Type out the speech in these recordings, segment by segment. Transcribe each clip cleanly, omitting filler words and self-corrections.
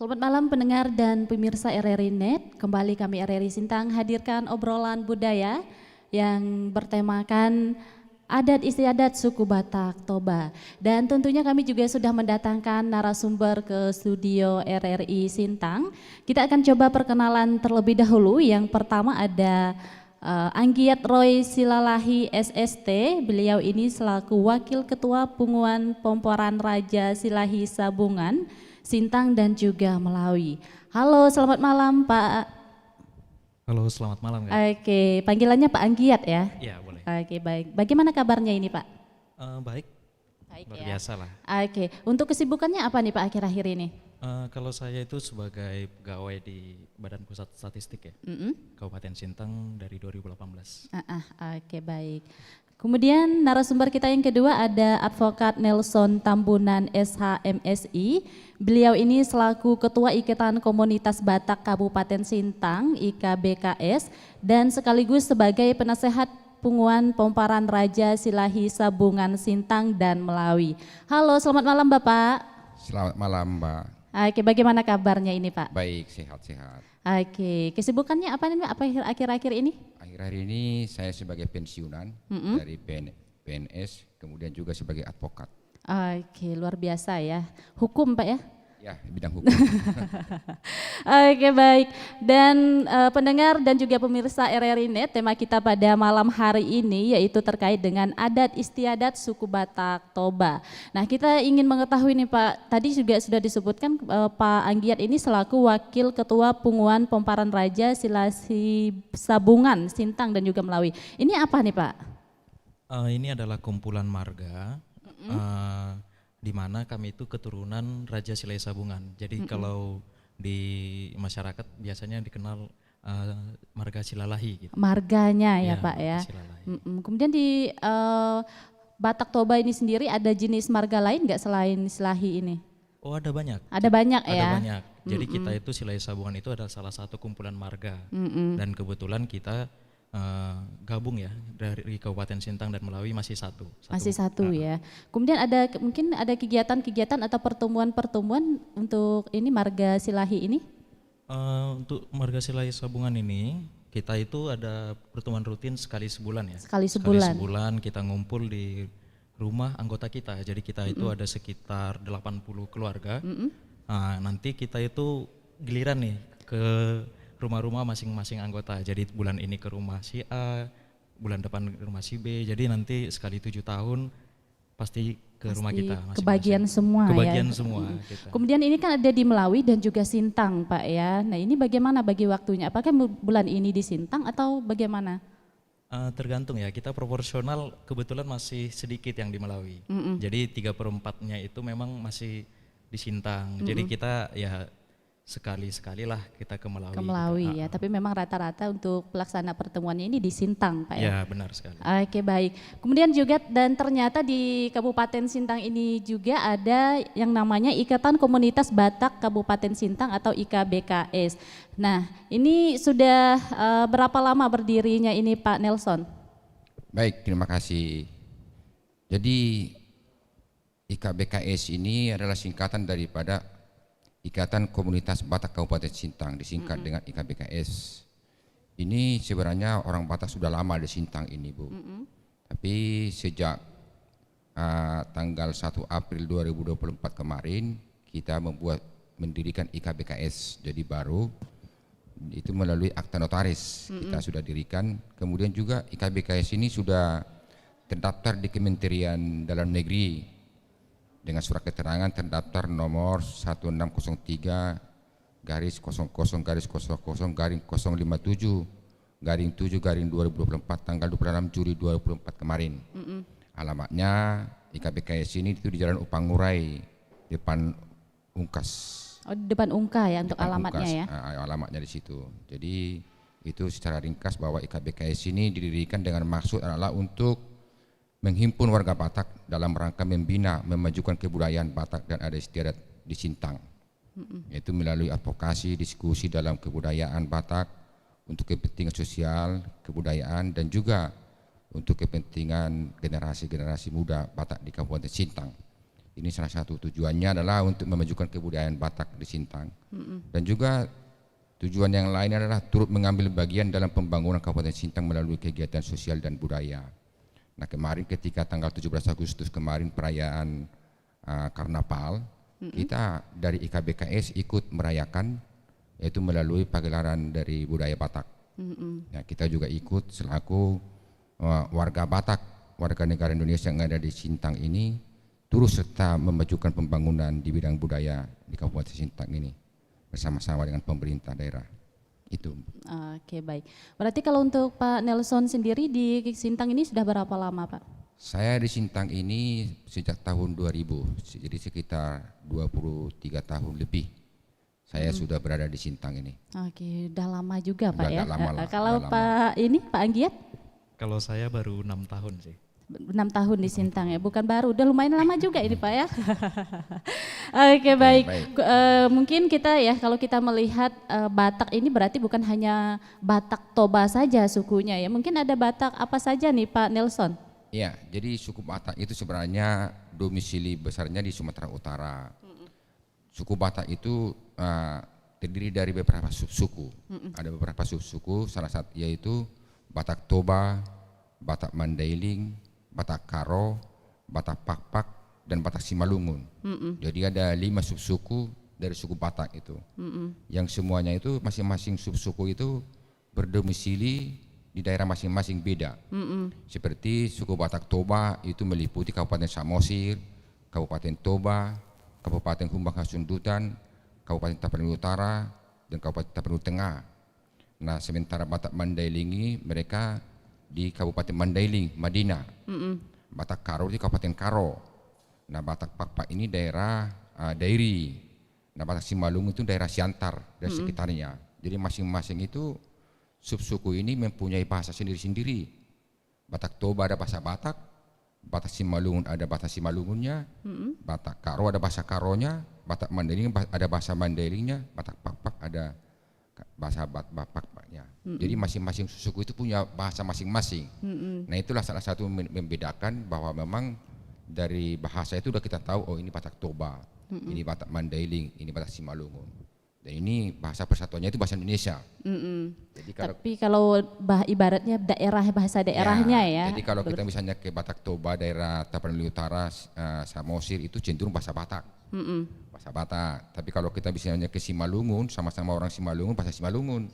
Selamat malam pendengar dan pemirsa RRI Net. Kembali kami RRI Sintang hadirkan obrolan budaya yang bertemakan adat istiadat suku Batak Toba. Dan tentunya kami juga sudah mendatangkan narasumber ke studio RRI Sintang. Kita akan coba perkenalan terlebih dahulu. Yang pertama ada Anggiat Roy Silalahi SST. Beliau ini selaku Wakil Ketua Punguan Pomporan Raja Silahi Sabungan, Sintang dan juga Melawi. Halo, selamat malam Pak. Halo, selamat malam. Oke, panggilannya Pak Anggiat ya? Iya, boleh. Oke, baik. Bagaimana kabarnya ini Pak? Baik, Baik luar ya. biasa lah. Oke, untuk kesibukannya apa nih Pak akhir-akhir ini? Kalau saya itu sebagai pegawai di Badan Pusat Statistik ya, Kabupaten Sintang dari 2018. Oke, baik. Kemudian narasumber kita yang kedua ada Advokat Nelson Tambunan SHMSI. Beliau ini selaku Ketua Ikatan Komunitas Batak Kabupaten Sintang IKBKS dan sekaligus sebagai penasehat Punguan Pomparan Raja Silahi Sabungan Sintang dan Melawi. Halo, selamat malam Bapak. Selamat malam Mbak. Oke, bagaimana kabarnya ini Pak? Baik, sehat-sehat. Oke, kesibukannya apa nih Pak akhir-akhir ini? Akhir-akhir ini saya sebagai pensiunan dari PNS, kemudian juga sebagai advokat. Oke, luar biasa ya. Hukum Pak ya? Ya, bidang hukum. Oke, baik. Dan pendengar dan juga pemirsa RRI Net, tema kita pada malam hari ini yaitu terkait dengan adat istiadat suku Batak Toba. Nah, kita ingin mengetahui nih Pak, tadi juga sudah disebutkan Pak Anggiat ini selaku Wakil Ketua Punguan Pomparan Raja Silahi Sabungan Sintang dan juga Melawi. Ini apa nih Pak? Ini adalah kumpulan marga, di mana kami itu keturunan Raja Silahi Sabungan. Jadi kalau di masyarakat biasanya dikenal marga Silalahi gitu. Marganya ya, Ya, Pak ya. Silalahi. Kemudian di Batak Toba ini sendiri ada jenis marga lain nggak selain Silahi ini? Oh, ada banyak. Ada banyak Ada ya. banyak. Jadi kita itu Silahi Sabungan itu adalah salah satu kumpulan marga. Dan kebetulan kita gabung ya dari Kabupaten Sintang dan Melawi masih satu. Masih satu ya. Kemudian ada mungkin ada kegiatan-kegiatan atau pertemuan-pertemuan untuk ini marga Silahi ini? Untuk marga Silahi Sabungan ini kita itu ada pertemuan rutin sekali sebulan ya. Sekali sebulan. Sekali sebulan kita ngumpul di rumah anggota kita. Jadi kita itu ada sekitar 80 keluarga. Nah, nanti kita itu giliran nih ke rumah-rumah masing-masing anggota. Jadi bulan ini ke rumah si A, bulan depan ke rumah si B. Jadi nanti sekali 7 tahun pasti ke rumah kita masing-masing. Kebagian semua Kebagian ya. semua kita. Kemudian ini kan ada di Melawi dan juga Sintang Pak ya. Nah ini bagaimana bagi waktunya? Apakah bulan ini di Sintang atau bagaimana? Tergantung ya, kita proporsional kebetulan masih sedikit yang di Melawi. Jadi 3/4-nya itu memang masih di Sintang. Jadi kita ya sekali-sekali lah kita ke Melawi. Ke Melawi gitu. ya, tapi memang rata-rata untuk pelaksana pertemuannya ini di Sintang Pak ya? Ya benar sekali. Oke, baik. Kemudian juga dan ternyata di Kabupaten Sintang ini juga ada yang namanya Ikatan Komunitas Batak Kabupaten Sintang atau IKBKS. Nah ini sudah berapa lama berdirinya ini Pak Nelson? Baik, terima kasih. Jadi IKBKS ini adalah singkatan daripada Ikatan Komunitas Batak Kabupaten Sintang, disingkat dengan IKBKS. Ini sebenarnya orang Batak sudah lama di Sintang ini Bu. Tapi sejak tanggal 1 April 2024 kemarin kita mendirikan IKBKS jadi baru. Itu melalui akta notaris kita sudah dirikan. Kemudian juga IKBKS ini sudah terdaftar di Kementerian Dalam Negeri dengan surat keterangan terdaftar nomor 1603 garis 00 garis 00 garing 057 garing 7 garing 2024 tanggal 26 Juli 2024 kemarin. Alamatnya IKBKS ini itu di Jalan Upangurai depan Ungkas. Oh di depan Ungka ya untuk Depan alamatnya Ungkas. ya? Alamatnya di situ. Jadi itu secara ringkas bahwa IKBKS ini didirikan dengan maksud adalah untuk menghimpun warga Batak dalam rangka membina, memajukan kebudayaan Batak dan adat istiadat di Sintang. Yaitu melalui advokasi, diskusi dalam kebudayaan Batak untuk kepentingan sosial, kebudayaan dan juga untuk kepentingan generasi-generasi muda Batak di Kabupaten Sintang. Ini salah satu tujuannya adalah untuk memajukan kebudayaan Batak di Sintang. Dan juga tujuan yang lain adalah turut mengambil bagian dalam pembangunan Kabupaten Sintang melalui kegiatan sosial dan budaya. Nah, kemarin ketika tanggal 17 Agustus kemarin perayaan Karnaval, kita dari IKBKS ikut merayakan, yaitu melalui pagelaran dari budaya Batak. Nah, kita juga ikut selaku warga Batak, warga negara Indonesia yang ada di Sintang ini, turut serta memajukan pembangunan di bidang budaya di Kabupaten Sintang ini bersama-sama dengan pemerintah daerah. Itu. Oke, baik. Berarti kalau untuk Pak Nelson sendiri di Sintang ini sudah berapa lama, Pak? Saya di Sintang ini sejak tahun 2000, jadi sekitar 23 tahun lebih saya sudah berada di Sintang ini. Oke, udah lama juga Pak ya. Udah lama lah, Kalau udah Pak ini Pak Anggiat Kalau saya baru 6 tahun sih. 6 tahun di Sintang ya, bukan baru, udah lumayan lama juga ini Pak ya. Oke, baik. Mungkin kita ya kalau kita melihat Batak ini berarti bukan hanya Batak Toba saja sukunya ya, mungkin ada Batak apa saja nih Pak Nelson? Ya, jadi suku Batak itu sebenarnya domisili besarnya di Sumatera Utara. Suku Batak itu terdiri dari beberapa subsuku. Ada beberapa subsuku, salah satu yaitu Batak Toba, Batak Mandailing, Batak Karo, Batak Pakpak, dan Batak Simalungun. Jadi ada 5 subsuku dari suku Batak itu. Yang semuanya itu masing-masing subsuku itu berdomisili di daerah masing-masing beda. Seperti suku Batak Toba itu meliputi Kabupaten Samosir, Kabupaten Toba, Kabupaten Humbang Hasundutan, Kabupaten Tapanuli Utara, dan Kabupaten Tapanuli Tengah. Nah, sementara Batak Mandailing ini mereka di Kabupaten Mandailing, Madinah. Batak Karo di Kabupaten Karo. Nah, Batak Pakpak ini daerah Dairi. Nah, Batak Simalung itu daerah Siantar dan sekitarnya. Jadi masing-masing itu subsuku ini mempunyai bahasa sendiri-sendiri. Batak Toba ada bahasa Batak, Batak Simalungun ada bahasa Simalungunnya, Batak Karo ada bahasa Karonya, Batak Mandailing ada bahasa Mandailingnya, Batak Pakpak ada bahasa Pakpaknya. Jadi masing-masing suku itu punya bahasa masing-masing. Nah, itulah salah satu membedakan bahwa memang dari bahasa itu udah kita tahu, oh ini Batak Toba, ini Batak Mandailing, ini Batak Simalungun. Dan ini bahasa persatuannya itu bahasa Indonesia. Jadi Tapi kalau ibaratnya daerah bahasa daerahnya ya. Jadi kalau kita misalnya ke Batak Toba, daerah Tapanuli Utara, Samosir itu cenderung bahasa Batak. Bahasa Batak. Tapi kalau kita misalnya ke Simalungun, sama-sama orang Simalungun, bahasa Simalungun.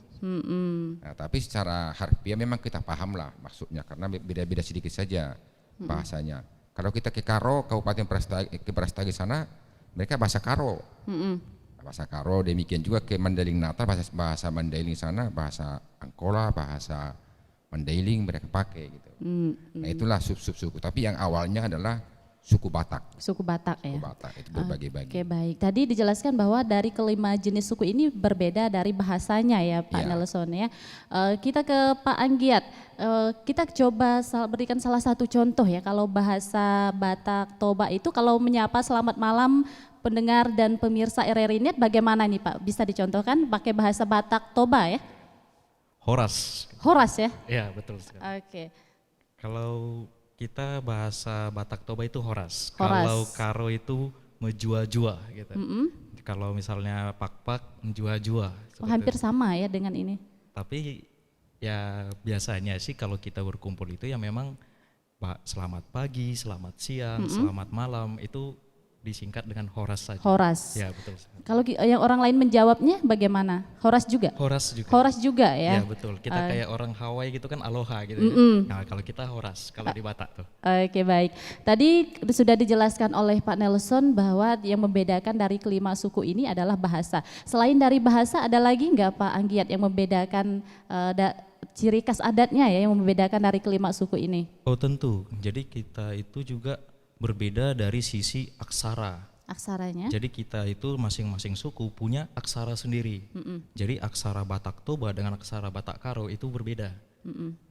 Nah, tapi secara harfiah memang kita paham lah maksudnya, karena beda-beda sedikit saja bahasanya. Kalau kita ke Karo, Kabupaten Brastagi sana, mereka bahasa Karo. Bahasa Karo, demikian juga ke Mandailing Natal, bahasa Mandailing sana, bahasa Angkola, bahasa Mandailing mereka pakai gitu. Nah, itulah sub-suku. Tapi yang awalnya adalah suku Batak. Suku Batak ya. Suku Batak itu berbagi-bagi. Oke, baik. Tadi dijelaskan bahwa dari kelima jenis suku ini berbeda dari bahasanya ya Pak Nelson ya. Kita ke Pak Anggiat. Kita coba berikan salah satu contoh ya, kalau bahasa Batak Toba itu kalau menyapa selamat malam pendengar dan pemirsa RRI Net bagaimana nih Pak? Bisa dicontohkan pakai bahasa Batak Toba ya? Horas. Horas ya? Ya, betul sekali. Oke. Kalau kita bahasa Batak Toba itu horas. Horas. Kalau Karo itu menjua-jua gitu. Kalau misalnya Pakpak menjua-jua. Oh, hampir sama ya dengan ini. Tapi ya biasanya sih kalau kita berkumpul itu ya memang selamat pagi, selamat siang, selamat malam itu disingkat dengan horas saja. Horas. Ya, betul sekali. Kalau yang orang lain menjawabnya bagaimana? Horas juga? Horas juga. Horas juga ya? Ya, betul. Kita kayak orang Hawaii gitu kan aloha gitu. Nah, kalau kita horas kalau di Batak tuh. Oke, baik. Tadi sudah dijelaskan oleh Pak Nelson bahwa yang membedakan dari kelima suku ini adalah bahasa. Selain dari bahasa ada lagi nggak Pak Anggiat yang membedakan ciri khas adatnya ya yang membedakan dari kelima suku ini? Oh, tentu. Jadi kita itu juga berbeda dari sisi aksara. Aksaranya? Jadi kita itu masing-masing suku punya aksara sendiri. Jadi aksara Batak Toba dengan aksara Batak Karo itu berbeda.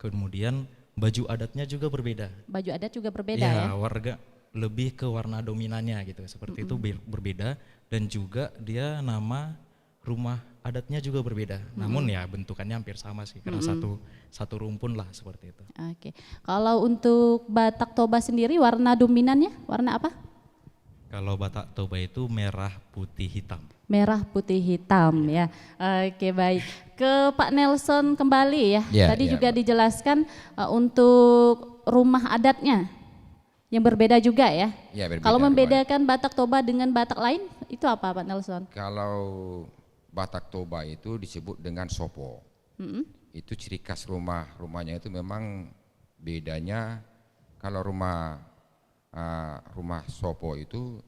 Kemudian baju adatnya juga berbeda. Baju adat juga berbeda ya? Warga lebih ke warna dominannya gitu. Seperti itu berbeda, dan juga dia nama rumah adatnya juga berbeda. Namun ya bentukannya hampir sama sih, karena satu rumpun lah seperti itu. Oke. Kalau untuk Batak Toba sendiri warna dominannya warna apa? Kalau Batak Toba itu merah putih hitam. Merah putih hitam ya. Oke baik. Ke Pak Nelson kembali ya. Ya, Tadi ya, juga Mbak. dijelaskan untuk rumah adatnya yang berbeda juga ya. Ya, berbeda Kalau rumah. membedakan Batak Toba dengan Batak lain itu apa Pak Nelson? Kalau Batak Toba itu disebut dengan sopo. Itu ciri khas rumahnya itu memang bedanya. Kalau rumah sopo itu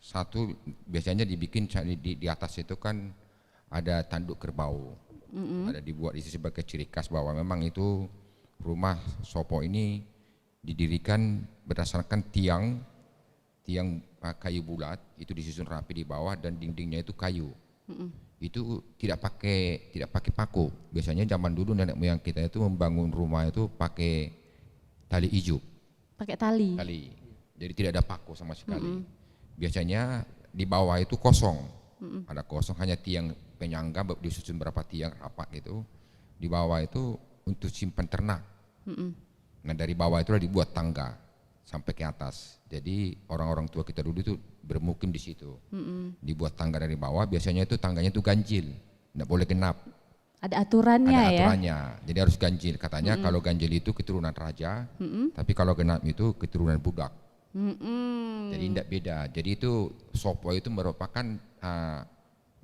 satu biasanya dibikin di atas itu kan ada tanduk kerbau. Ada dibuat itu sebagai ciri khas bahwa memang itu rumah sopo ini didirikan berdasarkan tiang kayu bulat itu disusun rapi di bawah dan dindingnya itu kayu. Itu tidak pakai paku. Biasanya zaman dulu nenek moyang kita itu membangun rumah itu pakai tali ijuk. Pakai tali. Jadi tidak ada paku sama sekali. Biasanya di bawah itu kosong. Ada kosong, hanya tiang penyangga disusun berapa tiang rapat gitu. Di bawah itu untuk simpan ternak. Nah dari bawah itu dibuat tangga sampai ke atas. Jadi orang-orang tua kita dulu itu bermukim di situ. Dibuat tangga dari bawah, biasanya itu tangganya itu ganjil, tidak boleh genap. Ada aturannya Ada ya. aturannya, jadi harus ganjil. Katanya kalau ganjil itu keturunan raja, tapi kalau genap itu keturunan budak. Jadi tidak beda. Jadi itu sopo itu merupakan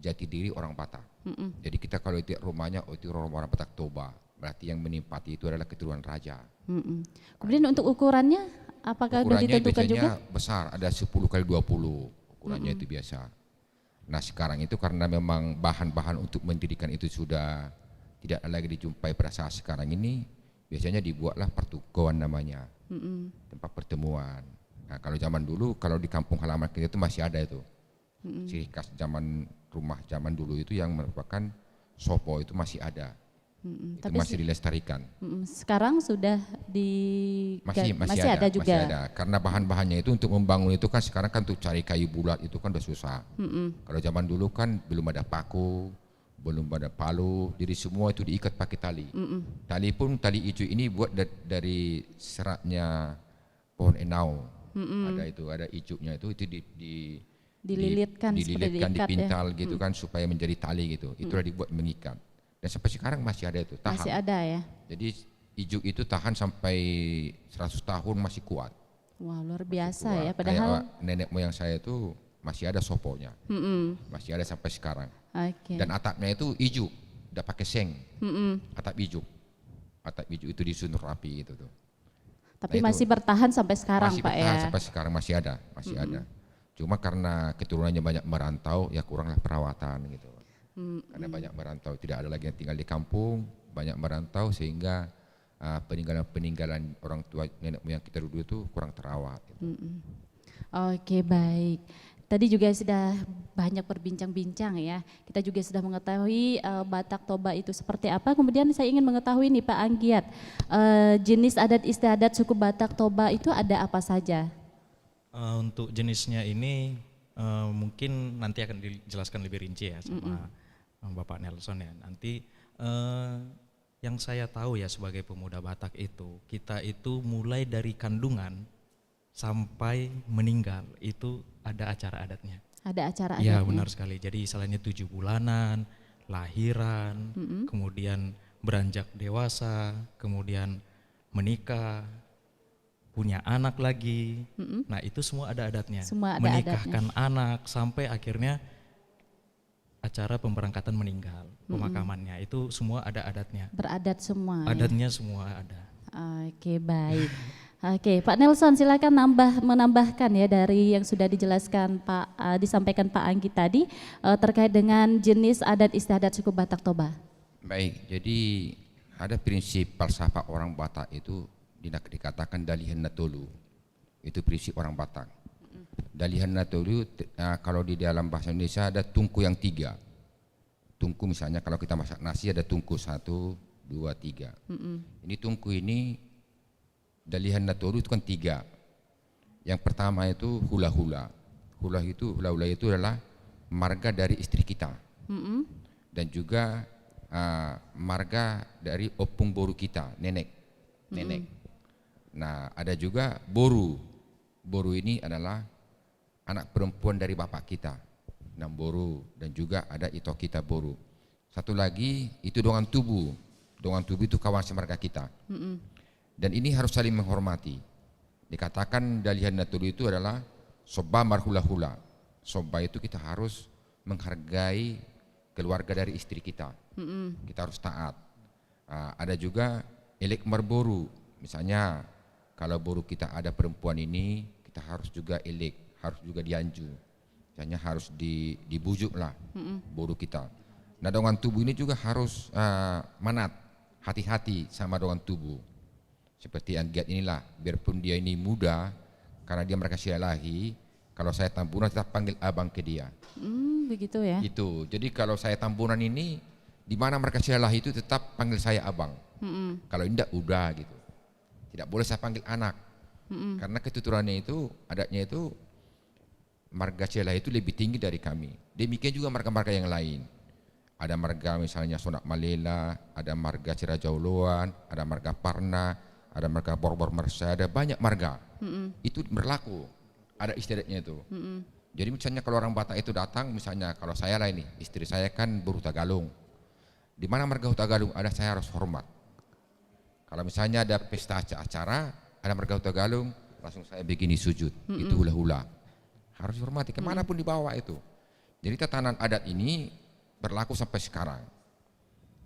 jati diri orang Batak. Jadi kita kalau itu rumahnya itu orang Batak Toba, berarti yang menempati itu adalah keturunan raja. Kemudian untuk ukurannya apakah sudah Ukurannya ditentukan biasanya juga? besar, ada 10 kali 20 ukurannya itu biasa. Nah sekarang itu karena memang bahan-bahan untuk mendirikan itu sudah tidak lagi dijumpai pada saat sekarang ini, biasanya dibuatlah pertukuan namanya, tempat pertemuan. Nah kalau zaman dulu, kalau di kampung halaman kita itu masih ada itu, ciri khas rumah zaman dulu itu yang merupakan sopo itu masih ada. Itu Tapi masih dilestarikan. sekarang sudah masih ada juga. Masih ada. Karena bahan-bahannya itu untuk membangun itu kan sekarang kan untuk cari kayu bulat itu kan udah susah. Kalau zaman dulu kan belum ada paku, belum ada palu, jadi semua itu diikat pakai tali. Tali pun tali hijau ini buat dari seratnya pohon enau. Ada hijaunya itu Dililitkan seperti diikat ya. dipintal gitu kan supaya menjadi tali gitu. Itulah dibuat mengikat. Dan sampai sekarang masih ada itu, tahan. Masih ada ya. Jadi ijuk itu tahan sampai 100 tahun masih kuat. Wah luar biasa Kuat. ya. Padahal Kayak nenek moyang saya itu masih ada soponya, masih ada sampai sekarang. oke. Dan atapnya itu ijuk, udah pakai seng, atap ijuk itu disusun rapi gitu tuh. Tapi Nah, itu masih bertahan sampai sekarang masih Pak bertahan ya. sampai sekarang masih ada. Cuma karena keturunannya banyak merantau, ya kuranglah perawatan gitu. Karena banyak merantau, tidak ada lagi yang tinggal di kampung, banyak merantau sehingga peninggalan orang tua nenek moyang kita dulu itu kurang terawat. Gitu. Oke baik. Tadi juga sudah banyak berbincang-bincang ya. Kita juga sudah mengetahui Batak Toba itu seperti apa. Kemudian saya ingin mengetahui nih Pak Anggiat, jenis adat istiadat suku Batak Toba itu ada apa saja? Untuk jenisnya ini mungkin nanti akan dijelaskan lebih rinci ya sama Bapak Nelson ya. Nanti yang saya tahu ya sebagai pemuda Batak itu, kita itu mulai dari kandungan sampai meninggal itu ada acara adatnya. Ada acara Ya adatnya? benar sekali. Jadi istilahnya 7 bulanan, lahiran, kemudian beranjak dewasa, kemudian menikah, punya anak lagi. Nah itu semua ada adatnya. Semua ada menikahkan anak sampai akhirnya acara pemberangkatan meninggal, pemakamannya itu semua ada adatnya. Beradat semua. Ya? Adatnya semua ada. Oke baik. Oke Pak Nelson silakan menambahkan ya dari yang sudah dijelaskan disampaikan Pak Anggi tadi terkait dengan jenis adat istiadat suku Batak Toba. Baik, jadi ada prinsip falsafah orang Batak itu dikatakan dalihan natolu. Itu prinsip orang Batak. Dalihan natolu kalau di dalam bahasa Indonesia ada tungku yang 3. Tungku misalnya kalau kita masak nasi ada tungku 1, 2, 3. Ini tungku ini dalihan natolu itu kan 3. Yang pertama itu hula-hula. Hula-hula itu adalah marga dari istri kita. Dan juga marga dari opung boru kita, nenek. Nah ada juga boru. Boru ini adalah anak perempuan dari bapak kita, Namboru, dan juga ada Ito kita Boru. Satu lagi itu Dongan Tubu. Dongan Tubu itu kawan semarga kita. Dan ini harus saling menghormati. Dikatakan Dalihan Natulu itu adalah soba marhula-hula. Soba itu kita harus menghargai keluarga dari istri kita. Kita harus taat. Ada juga elek marboru. Misalnya kalau boru kita ada perempuan ini, kita harus juga elek, harus juga dianju. Misalnya harus dibujuk lah boru kita. Nah Dongan Tubu ini juga harus manat, hati-hati sama Dongan Tubu. Seperti Anggiat inilah, biarpun dia ini muda, karena dia mereka sialahi, kalau saya tambunan tetap panggil abang ke dia. Begitu ya. Itu. Jadi kalau saya tambunan ini, di mana mereka sialahi itu tetap panggil saya abang. Kalau tidak udah gitu. Tidak boleh saya panggil anak. Karena ketuturunannya itu, adatnya itu, marga sialahi itu lebih tinggi dari kami. Demikian juga marga-marga yang lain. Ada marga misalnya Sonak Malela, ada marga Cirajauloan, ada marga Parna, ada marga Borbor Mersa, ada banyak marga. Itu berlaku, ada istiadatnya itu. Jadi misalnya kalau orang Batak itu datang, misalnya kalau saya lah ini, istri saya kan berhutagalung. Di mana marga hutagalung ada, saya harus hormat. Kalau misalnya ada pesta acara, ada marga hutagalung, langsung saya begini sujud. Itu hula-hula. Harus hormati kemanapun dibawa itu. Jadi tatanan adat ini berlaku sampai sekarang.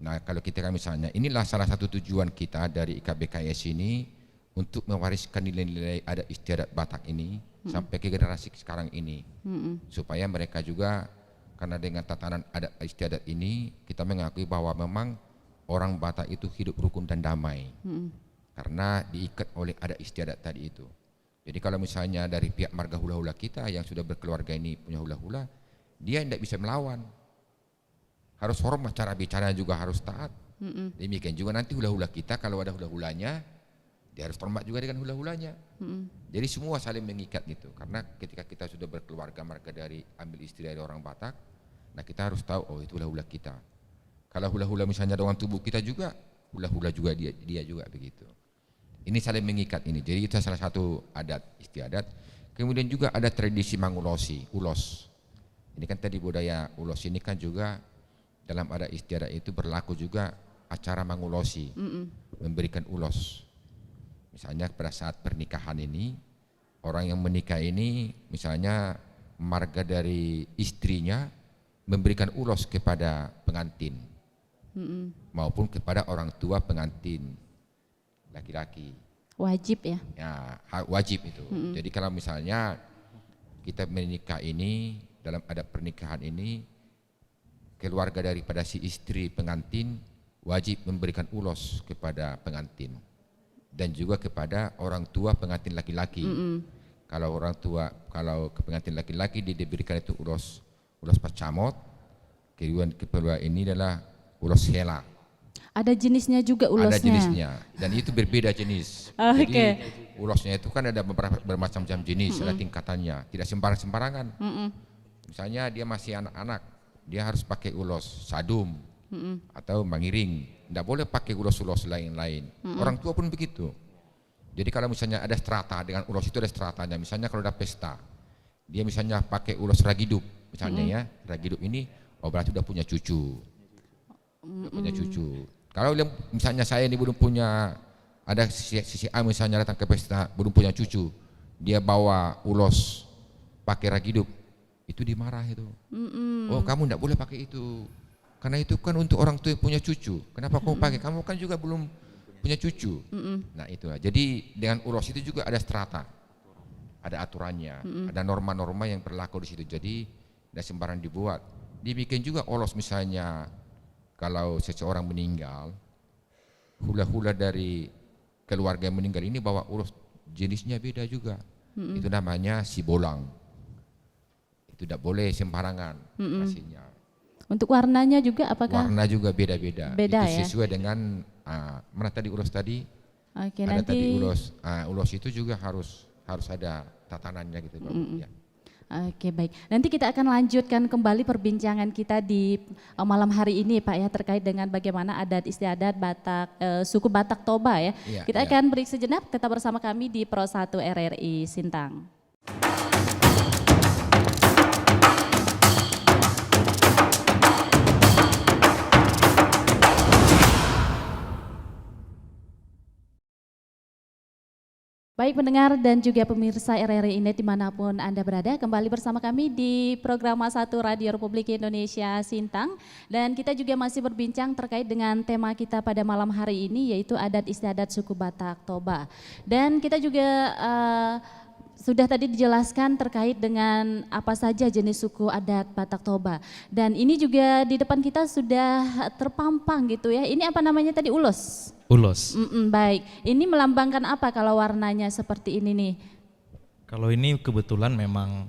Nah kalau kita kan misalnya, inilah salah satu tujuan kita dari IKBKS ini untuk mewariskan nilai-nilai adat istiadat Batak ini sampai ke generasi sekarang ini. Supaya mereka juga, karena dengan tatanan adat istiadat ini, kita mengakui bahwa memang orang Batak itu hidup rukun dan damai. Karena diikat oleh adat istiadat tadi itu. Jadi kalau misalnya dari pihak marga hula-hula kita yang sudah berkeluarga ini punya hula-hula, dia tidak bisa melawan. Harus hormat, cara bicara juga harus taat. Demikian juga nanti hula-hula kita kalau ada hula-hulanya, dia harus hormat juga dengan hula-hulanya. Jadi semua saling mengikat gitu. Karena ketika kita sudah berkeluarga marga dari ambil istri dari orang Batak, nah kita harus tahu, oh itu hula-hula kita. Kalau hula-hula misalnya Dongan Tubu kita juga, hula-hula juga dia juga begitu. Ini saling mengikat ini. Jadi itu salah satu adat istiadat. Kemudian juga ada tradisi mangulosi, ulos. Ini kan tadi budaya ulos ini kan juga dalam adat istiadat itu berlaku juga acara mangulosi, memberikan ulos. Misalnya pada saat pernikahan ini, orang yang menikah ini misalnya marga dari istrinya memberikan ulos kepada pengantin maupun kepada orang tua pengantin laki-laki. Wajib ya? Ya, wajib itu. Jadi kalau misalnya kita menikah ini, dalam adat pernikahan ini, keluarga daripada si istri pengantin wajib memberikan ulos kepada pengantin dan juga kepada orang tua pengantin laki-laki. Kalau orang tua, kalau ke pengantin laki-laki diberikan itu ulos pacamot. Kedua ini adalah ulos hela. Ada jenisnya juga ulosnya? Ada jenisnya, dan itu berbeda jenis. Jadi ulosnya itu kan ada bermacam-macam jenis, ada tingkatannya, tidak sembarangan. Misalnya dia masih anak-anak, dia harus pakai ulos sadum atau mangiring. Tidak boleh pakai ulos-ulos lain-lain. Orang tua pun begitu. Jadi kalau misalnya ada strata, dengan ulos itu ada stratanya. Misalnya kalau ada pesta, dia misalnya pakai ulos ragidup, misalnya ya, ragidup ini, oh berarti udah punya cucu. Udah punya cucu. Kalau misalnya saya ini belum punya, ada sisi A misalnya datang ke pesta, belum punya cucu, dia bawa ulos pakai ragidup, itu dimarah itu. Oh kamu tidak boleh pakai itu, karena itu kan untuk orang tua yang punya cucu. Kenapa kamu pakai? Kamu kan juga belum punya cucu. Nah itu. Jadi dengan ulos itu juga ada strata, ada aturannya, ada norma-norma yang berlaku di situ. Jadi tidak sembarang dibuat. Dibikin juga ulos misalnya kalau seseorang meninggal, hula-hula dari keluarga yang meninggal ini bawa ulos jenisnya beda juga. Itu namanya sibolang. Itu tidak boleh sembarangan kasihnya. Untuk warnanya juga apakah? Warna juga beda-beda. Beda itu ya? sesuai dengan mana tadi ulos tadi? Oke, ada nanti tadi ulos itu juga harus ada tatanannya gitu. Ya. Oke, baik. Nanti kita akan lanjutkan kembali perbincangan kita di malam hari ini Pak ya, terkait dengan bagaimana adat istiadat Batak, suku Batak Toba ya. Iya, Kita iya. akan break sejenak, tetap bersama kami di Pro 1 RRI Sintang. Baik pendengar dan juga pemirsa RRI Net dimanapun Anda berada, kembali bersama kami di program Satu Radio Republik Indonesia Sintang. Dan kita juga masih berbincang terkait dengan tema kita pada malam hari ini, yaitu adat istiadat suku Batak Toba. Dan kita juga sudah tadi dijelaskan terkait dengan apa saja jenis suku adat Batak Toba. Dan ini juga di depan kita sudah terpampang gitu ya, ini apa namanya tadi, ulos? Ulos. Baik, ini melambangkan apa kalau warnanya seperti ini nih? Kalau ini kebetulan memang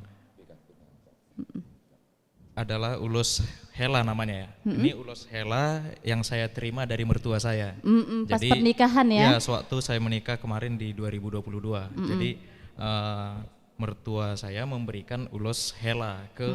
adalah ulos hela namanya ya. Ini ulos hela yang saya terima dari mertua saya. Pas pernikahan ya? Ya, sewaktu saya menikah kemarin di 2022. Jadi mertua saya memberikan ulos hela ke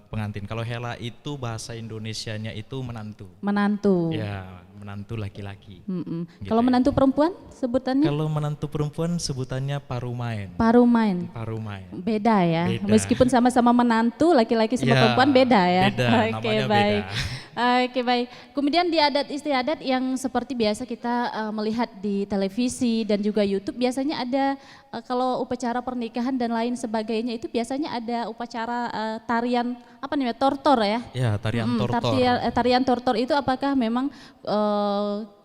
pengantin. Kalau hela itu bahasa Indonesianya itu menantu. Menantu. Ya, menantu laki-laki. Gitu Kalau ya. menantu perempuan sebutannya? Kalau menantu perempuan sebutannya parumain. Parumain. Parumain. Beda ya, Beda. meskipun sama-sama menantu, laki-laki sama Ya, perempuan beda ya. beda, Oke, namanya baik. beda. Oke, baik. Kemudian di adat istiadat yang seperti biasa kita melihat di televisi dan juga YouTube, biasanya ada kalau upacara pernikahan dan lain sebagainya itu biasanya ada upacara tarian apa namanya, tortor ya? Ya, tarian tortor. Tarian tortor itu apakah memang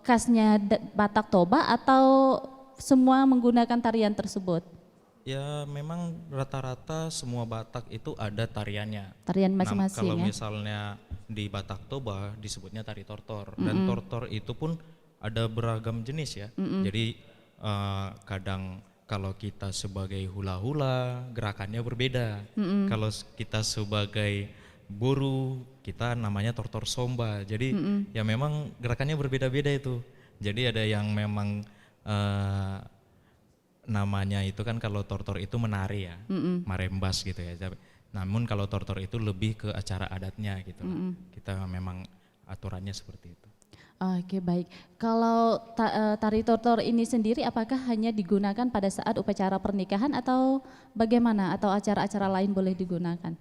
khasnya Batak Toba atau semua menggunakan tarian tersebut? Ya, memang rata-rata semua Batak itu ada tariannya. Tarian Nah, masing-masing kalau ya? misalnya di Batak Toba disebutnya tari tortor, dan tortor itu pun ada beragam jenis ya. Jadi kadang kalau kita sebagai hula-hula gerakannya berbeda. Kalau kita sebagai boru kita namanya tortor somba. Jadi ya memang gerakannya berbeda-beda itu. Jadi ada yang memang namanya itu kan kalau tortor itu menari ya, marembas gitu ya. Namun kalau tortor itu lebih ke acara adatnya gitu. Kita memang aturannya seperti itu. Oke, baik. Kalau tari tortor ini sendiri apakah hanya digunakan pada saat upacara pernikahan atau bagaimana? Atau acara-acara lain boleh digunakan?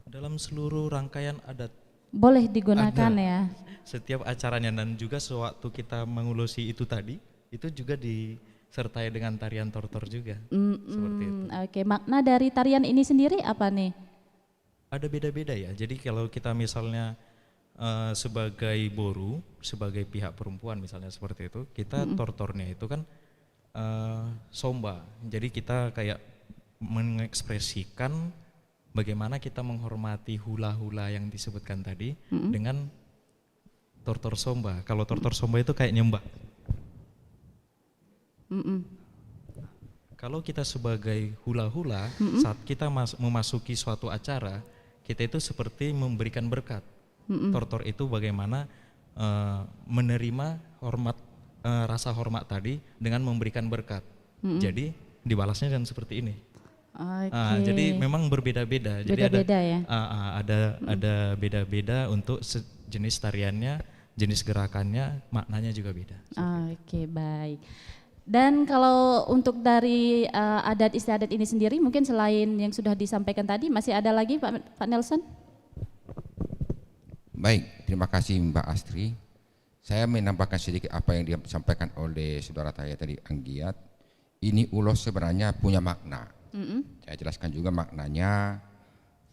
Dalam seluruh rangkaian adat Boleh digunakan ada. ya? Setiap acaranya, dan juga sewaktu kita mengulusi itu tadi, itu juga disertai dengan tarian tortor juga. Seperti itu. Oke, makna dari tarian ini sendiri apa nih? Ada beda-beda ya. Jadi kalau kita misalnya sebagai boru, sebagai pihak perempuan misalnya seperti itu, kita tortornya itu kan somba. Jadi kita kayak mengekspresikan bagaimana kita menghormati hula-hula yang disebutkan tadi dengan tortor somba. Kalau tortor somba itu kayak nyembah. Kalau kita sebagai hula-hula, saat kita memasuki suatu acara, kita itu seperti memberikan berkat. Tortor itu bagaimana menerima hormat, rasa hormat tadi dengan memberikan berkat. Jadi dibalasnya dan seperti ini. Oke. Jadi memang berbeda-beda. Jadi Beda-beda ya? ada beda-beda untuk jenis tariannya, jenis gerakannya, maknanya juga beda. Oke, baik. Dan kalau untuk dari adat istiadat ini sendiri, mungkin selain yang sudah disampaikan tadi, masih ada lagi Pak Nelson? Baik, terima kasih Mbak Astri. Saya menambahkan sedikit apa yang disampaikan oleh saudara saya tadi, Anggiat. Ini ulos sebenarnya punya makna. Saya jelaskan juga maknanya.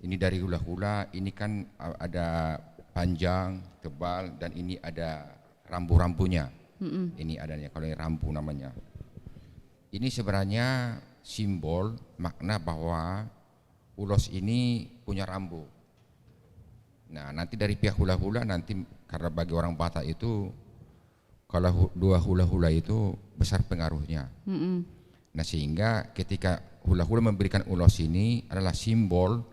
Ini dari hula-hula, ini kan ada panjang, tebal, dan ini ada rambu-rambunya. Ini adanya, kalau ini rambu namanya. Ini sebenarnya simbol makna bahwa ulos ini punya rambu. Nah, nanti dari pihak hula-hula nanti, karena bagi orang Batak itu kalau dua hula-hula itu besar pengaruhnya. Nah, sehingga ketika hula-hula memberikan ulos ini adalah simbol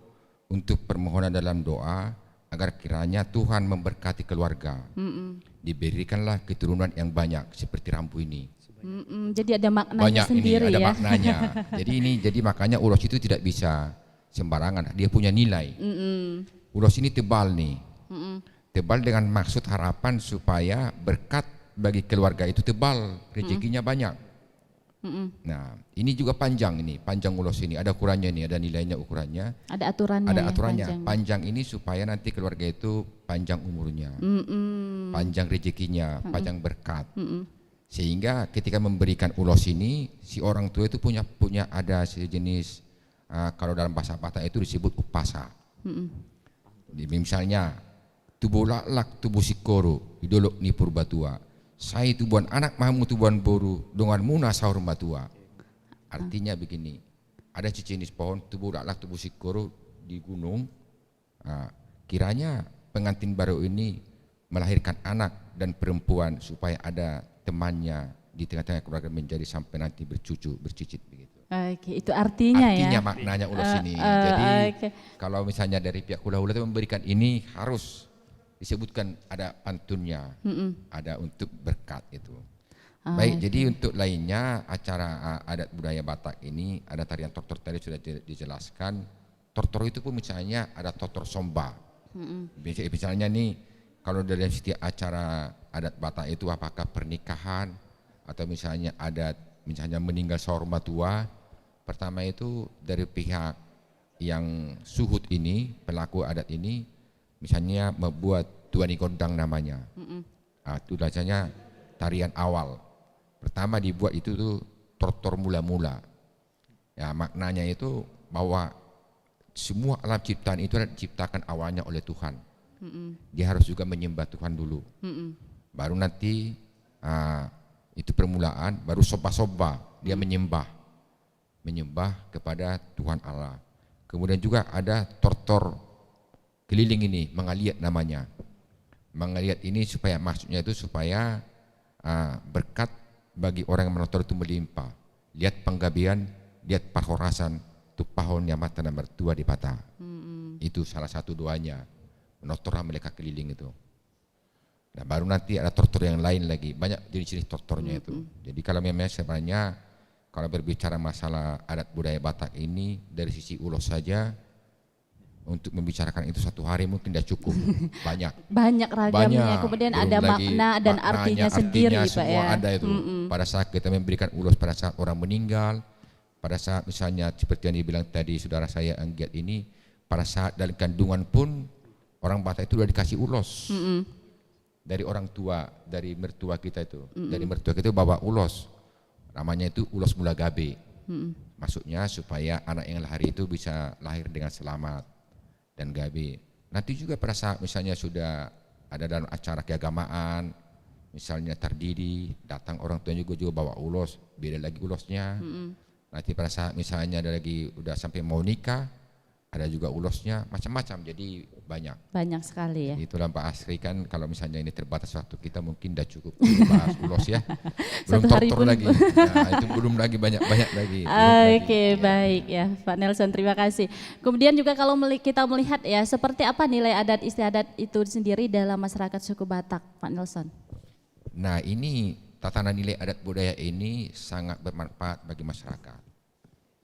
untuk permohonan dalam doa agar kiranya Tuhan memberkati keluarga. Diberikanlah keturunan yang banyak seperti rambu ini. Jadi ada maknanya Banyak sendiri ini, ada ya? maknanya. Jadi makanya ulos itu tidak bisa sembarangan, dia punya nilai. Ulos ini tebal nih, tebal dengan maksud harapan supaya berkat bagi keluarga itu tebal, rezekinya banyak. Nah, ini juga panjang ini, panjang ulos ini, ada ukurannya nih, ada nilainya, ukurannya. Ada aturannya. Ada ya, aturannya. panjang. Panjang ini supaya nanti keluarga itu panjang umurnya, panjang rezekinya, panjang berkat. Sehingga ketika memberikan ulos ini, si orang tua itu punya ada sejenis kalau dalam bahasa Batak itu disebut upasa. Misalnya tubuh laklak tubuh sikoro idolok ni purbatua. Saya tubuhan anak mamu tubuhan boru dengan muna sahur batua. Artinya begini, ada sejenis pohon tubuh laklak tubuh sikoro di gunung. Kiranya pengantin baru ini melahirkan anak dan perempuan supaya ada temannya di tengah-tengah keluarga menjadi sampai nanti bercucu bercicit begitu. Oke, itu artinya ya. Artinya maknanya ulos ini. Jadi kalau misalnya dari pihak hula-hula itu memberikan ini harus disebutkan ada pantunnya, ada untuk berkat itu. Baik, jadi untuk lainnya acara adat budaya Batak ini ada tarian tortor tadi sudah dijelaskan. Tortor itu pun misalnya ada tortor somba. Misalnya nih kalau dalam setiap acara adat Batak itu apakah pernikahan atau misalnya adat misalnya meninggal seorang tua, pertama itu dari pihak yang suhud ini pelaku adat ini misalnya membuat tuani gondang namanya. Itu biasanya tarian awal. Pertama dibuat itu tuh tortor mula-mula. Ya maknanya itu bahwa semua alam ciptaan itu diciptakan awalnya oleh Tuhan. Dia harus juga menyembah Tuhan dulu. Baru nanti itu permulaan, baru soba-soba dia menyembah kepada Tuhan Allah. Kemudian juga ada tortor keliling ini, mengaliat namanya. Mengaliat ini supaya maksudnya itu supaya berkat bagi orang yang menonton itu melimpah. Lihat penggabian, lihat parhorasan, tupahon yang mata nomor 2 di patah. Itu salah satu doanya. Notorlah mereka keliling itu. Nah, baru nanti ada tortor yang lain lagi. Banyak jenis-jenis tortornya itu. Jadi kalau memang sebenarnya kalau berbicara masalah adat budaya Batak ini dari sisi ulos saja untuk membicarakan itu satu hari mungkin tidak cukup. Banyak ragamnya. Kemudian belum ada lagi makna dan artinya sendiri, Pak semua ya. ada itu. Pada saat kita memberikan ulos pada saat orang meninggal, pada saat misalnya seperti yang dibilang tadi saudara saya Anggiat ini, pada saat dalam kandungan pun orang Batak itu sudah dikasih ulos dari orang tua, dari mertua kita itu, dari mertua kita itu bawa ulos, namanya itu ulos mula gabe. Maksudnya supaya anak yang lahir itu bisa lahir dengan selamat dan gabe. Nanti juga pada saat misalnya sudah ada dalam acara keagamaan, misalnya tardidi, datang orang tua juga bawa ulos, beda lagi ulosnya. Nanti pada saat misalnya ada lagi udah sampai mau nikah, ada juga ulosnya, macam-macam, jadi banyak sekali ya. Itulah Pak Asri kan kalau misalnya ini terbatas waktu kita mungkin tidak cukup bahas ulos ya. Belum Satu hari tortor pun. lagi. Nah, itu belum lagi banyak lagi. Oke, baik ya Pak Nelson, terima kasih. Kemudian juga kalau kita melihat ya seperti apa nilai adat istiadat itu sendiri dalam masyarakat suku Batak, Pak Nelson? Nah, ini tatanan nilai adat budaya ini sangat bermanfaat bagi masyarakat.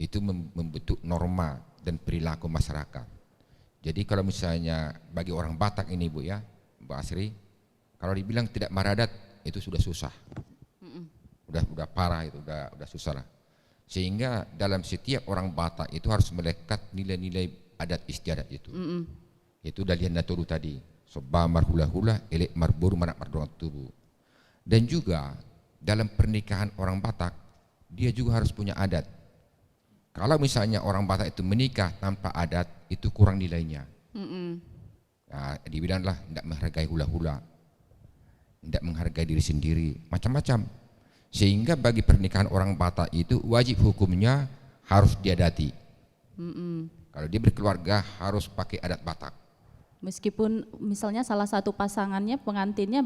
Itu membentuk norma dan perilaku masyarakat. Jadi kalau misalnya bagi orang Batak ini Bu ya, Mbak Asri, kalau dibilang tidak meradat itu sudah susah. Udah parah itu, udah susah lah. Sehingga dalam setiap orang Batak itu harus melekat nilai-nilai adat istiadat itu. Itu dalian naturu tadi, soba marhula-hula, elek marburu manak mardongan tubuh. Dan juga dalam pernikahan orang Batak, dia juga harus punya adat. Kalau misalnya orang Batak itu menikah tanpa adat, itu kurang nilainya. Nah, dibilanglah tidak menghargai hula-hula, tidak menghargai diri sendiri, macam-macam. Sehingga bagi pernikahan orang Batak itu wajib hukumnya harus diadati. Kalau dia berkeluarga harus pakai adat Batak. Meskipun misalnya salah satu pasangannya pengantinnya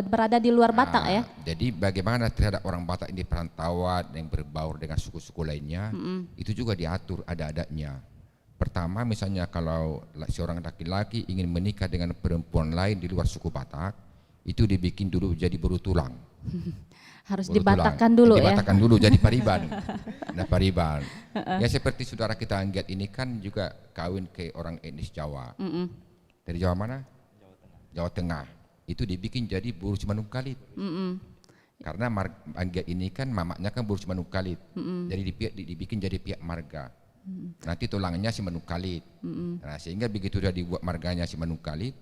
berada di luar Batak ya. Jadi bagaimana terhadap orang Batak ini perantauan yang berbaur dengan suku-suku lainnya, itu juga diatur ada adatnya. Pertama misalnya kalau seorang laki-laki ingin menikah dengan perempuan lain di luar suku Batak, itu dibikin dulu jadi buru tulang. Harus dibatakan dulu ya. Dibatakan dulu jadi pariban. Nah pariban. Ya seperti saudara kita Anggiat ini kan juga kawin ke orang etnis Jawa. Dari Jawa mana? Jawa Tengah. Itu dibikin jadi buru Simanungkalit. Karena Anggiat ini kan mamaknya kan buru Simanungkalit. Jadi dibikin jadi pihak marga. Nanti tulangnya Simanungkalit. Nah sehingga begitu sudah dibuat marganya Simanungkalit,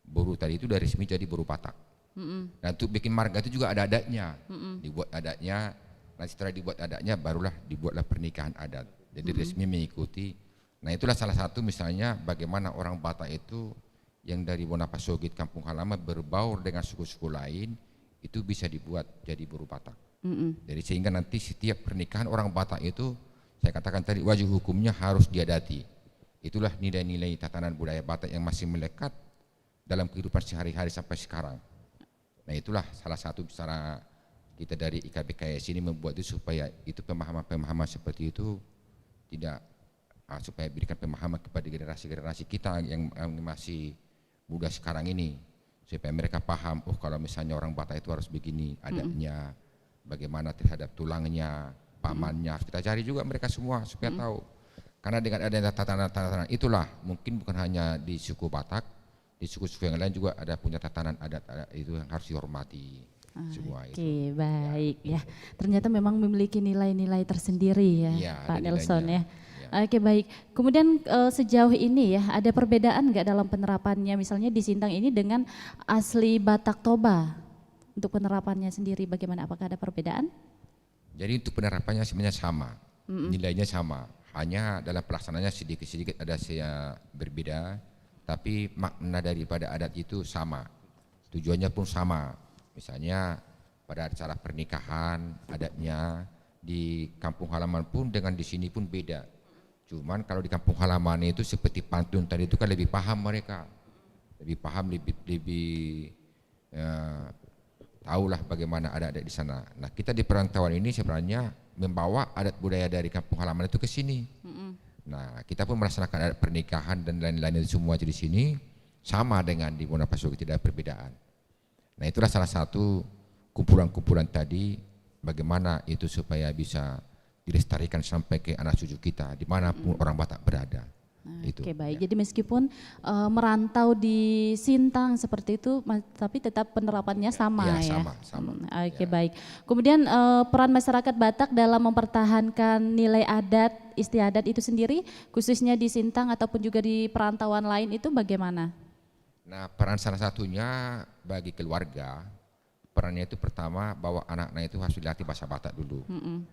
buru tadi itu dari resmi jadi buru Batak. Nah untuk bikin marga itu juga ada adatnya, dibuat adatnya. Nah setelah dibuat adatnya barulah dibuatlah pernikahan adat. Jadi resmi mengikuti. Nah itulah salah satu misalnya bagaimana orang Batak itu yang dari Wonopasogi kampung halaman berbaur dengan suku-suku lain itu bisa dibuat jadi buru Batak. Jadi sehingga nanti setiap pernikahan orang Batak itu saya katakan tadi wajib hukumnya harus diadati. Itulah nilai-nilai tatanan budaya Batak yang masih melekat dalam kehidupan sehari-hari sampai sekarang. Nah itulah salah satu cara kita dari IKBKS ini membuat itu supaya itu pemahaman-pemahaman seperti itu tidak supaya berikan pemahaman kepada generasi-generasi kita yang masih muda sekarang ini supaya mereka paham kalau misalnya orang Batak itu harus begini adatnya, bagaimana terhadap tulangnya, pamannya harus kita cari juga mereka semua supaya tahu. Karena dengan adanya tatanan-tatanan itulah mungkin bukan hanya di suku Batak, di suku-suku yang lain juga ada punya tatanan adat itu yang harus dihormati. Semua itu. Oke, baik ya. Ternyata memang memiliki nilai-nilai tersendiri ya, Iya, Pak ada Nelson ya. nilainya. Oke, baik. Kemudian sejauh ini ya, ada perbedaan nggak dalam penerapannya misalnya di Sintang ini dengan asli Batak Toba? Untuk penerapannya sendiri bagaimana? Apakah ada perbedaan? Jadi untuk penerapannya sebenarnya sama, nilainya sama. Hanya dalam pelaksanaannya sedikit-sedikit ada saya berbeda, tapi makna daripada adat itu sama. Tujuannya pun sama. Misalnya pada acara pernikahan adatnya di kampung halaman pun dengan di sini pun beda. Cuman kalau di kampung halaman itu seperti pantun tadi itu kan lebih paham mereka, lebih paham, lebih tahulah bagaimana adat-adat di sana. Nah kita di perantauan ini sebenarnya membawa adat budaya dari kampung halaman itu ke sini. Nah kita pun melaksanakan adat pernikahan dan lain-lain itu semua di sini sama dengan di Wonopasogi, tidak ada perbedaan. Nah itulah salah satu kumpulan-kumpulan tadi bagaimana itu supaya bisa dilestarikan sampai ke anak cucu kita dimanapun orang Batak berada. Oke, baik. Jadi meskipun merantau di Sintang seperti itu, tapi tetap penerapannya sama ya. Sama. Oke, baik. Kemudian peran masyarakat Batak dalam mempertahankan nilai adat istiadat itu sendiri, khususnya di Sintang ataupun juga di perantauan lain itu bagaimana? Nah peran salah satunya bagi keluarga, perannya itu pertama bahwa anak-anak itu harus dilatih bahasa Batak dulu.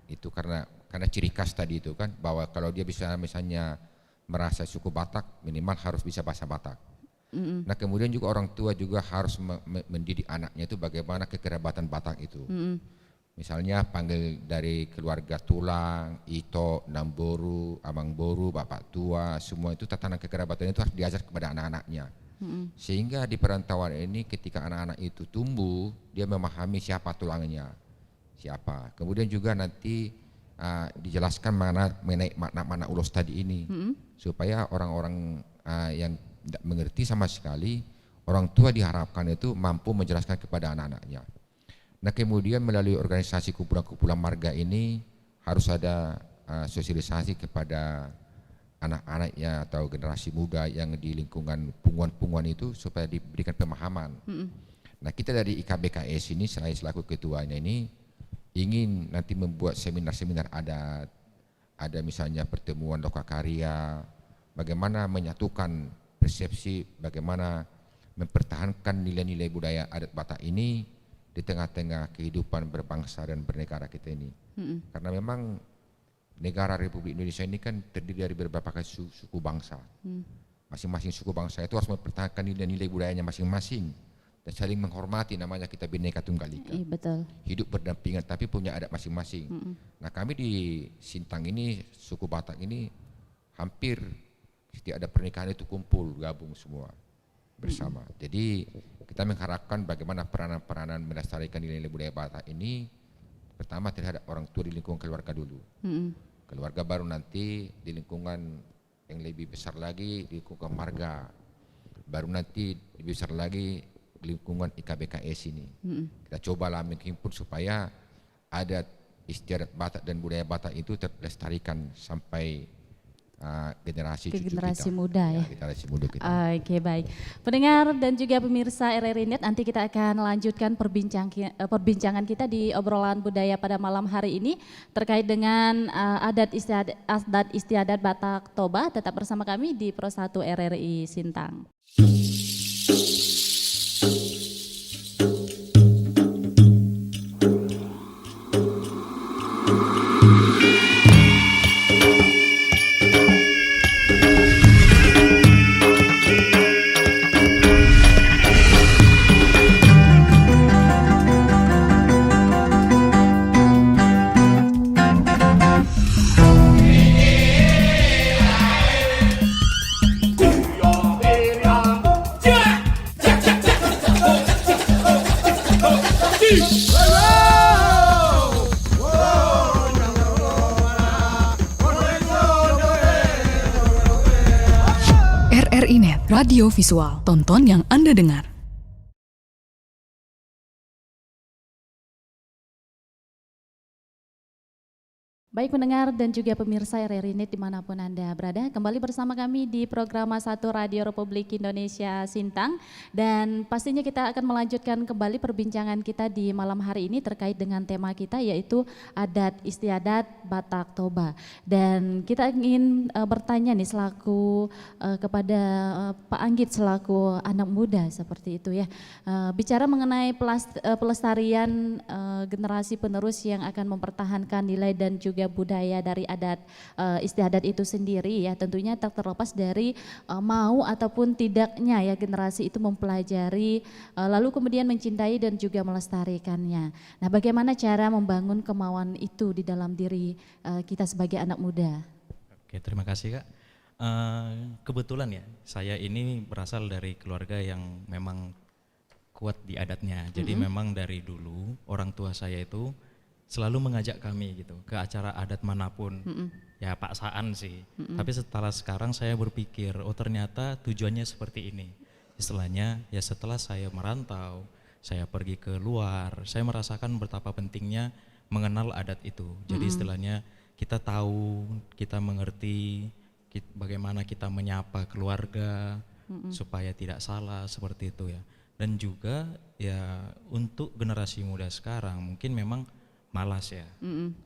Itu karena ciri khas tadi itu kan, bahwa kalau dia bisa misalnya merasa suku Batak minimal harus bisa bahasa Batak. Nah kemudian juga orang tua juga harus mendidik anaknya itu bagaimana kekerabatan Batak itu. Misalnya panggil dari keluarga tulang, ito, namboru, abang boru, bapak tua, semua itu tatanan kekerabatan itu harus diajar kepada anak-anaknya. Sehingga di perantauan ini ketika anak-anak itu tumbuh, dia memahami siapa tulangnya, siapa. Kemudian juga nanti dijelaskan mengenai makna-makna ulos tadi ini, supaya orang-orang yang tidak mengerti sama sekali, orang tua diharapkan itu mampu menjelaskan kepada anak-anaknya. Nah kemudian melalui organisasi kumpulan-kumpulan marga ini harus ada sosialisasi kepada anak-anaknya atau generasi muda yang di lingkungan punguan-punguan itu supaya diberikan pemahaman. Nah kita dari IKBKS ini, saya selaku ketuanya ini ingin nanti membuat seminar-seminar adat, ada misalnya pertemuan lokakarya, bagaimana menyatukan persepsi, bagaimana mempertahankan nilai-nilai budaya adat Batak ini di tengah-tengah kehidupan berbangsa dan bernegara kita ini. Karena memang negara Republik Indonesia ini kan terdiri dari berbagai suku bangsa. Masing-masing suku bangsa itu harus mempertahankan nilai-nilai budayanya masing-masing dan saling menghormati, namanya kita Bhinneka Tunggal Ika. Betul. Hidup berdampingan tapi punya adat masing-masing. Nah kami di Sintang ini, suku Batak ini hampir setiap ada pernikahan itu kumpul, gabung semua bersama. Jadi kita mengharapkan bagaimana peranan-peranan melestarikan nilai-nilai budaya Batak ini pertama terhadap orang tua di lingkungan keluarga dulu. Keluarga baru nanti di lingkungan yang lebih besar lagi di lingkungan marga. Baru nanti lebih besar lagi di lingkungan IKBKS ini. Kita cobalah menghimpun supaya adat istiadat Batak dan budaya Batak itu terlestarikan sampai generasi cucu generasi kita. muda ya. Generasi muda kita. Oke, baik. Pendengar dan juga pemirsa RRI Net, nanti kita akan lanjutkan perbincangan kita di obrolan budaya pada malam hari ini terkait dengan adat istiadat Batak Toba. Tetap bersama kami di Pro 1 RRI Sintang. RRI Net, radio visual, tonton yang Anda dengar. Baik pendengar dan juga pemirsa RRI Net dimanapun Anda berada, kembali bersama kami di program 1 Radio Republik Indonesia Sintang. Dan pastinya kita akan melanjutkan kembali perbincangan kita di malam hari ini terkait dengan tema kita yaitu adat istiadat Batak Toba. Dan kita ingin bertanya nih selaku kepada Pak Anggit selaku anak muda seperti itu ya. Bicara mengenai pelestarian generasi penerus yang akan mempertahankan nilai dan juga budaya dari adat istiadat itu sendiri ya, tentunya tak terlepas dari mau ataupun tidaknya ya generasi itu mempelajari lalu kemudian mencintai dan juga melestarikannya. Nah, bagaimana cara membangun kemauan itu di dalam diri kita sebagai anak muda? Oke, terima kasih Kak. Kebetulan ya, saya ini berasal dari keluarga yang memang kuat di adatnya. Jadi memang dari dulu orang tua saya itu selalu mengajak kami gitu ke acara adat manapun, ya paksaan sih. Tapi sekarang saya berpikir, oh ternyata tujuannya seperti ini. Istilahnya ya setelah saya merantau, saya pergi ke luar, saya merasakan betapa pentingnya mengenal adat itu. Jadi istilahnya kita tahu, kita mengerti bagaimana kita menyapa keluarga supaya tidak salah seperti itu ya. Dan juga ya untuk generasi muda sekarang mungkin memang malas ya,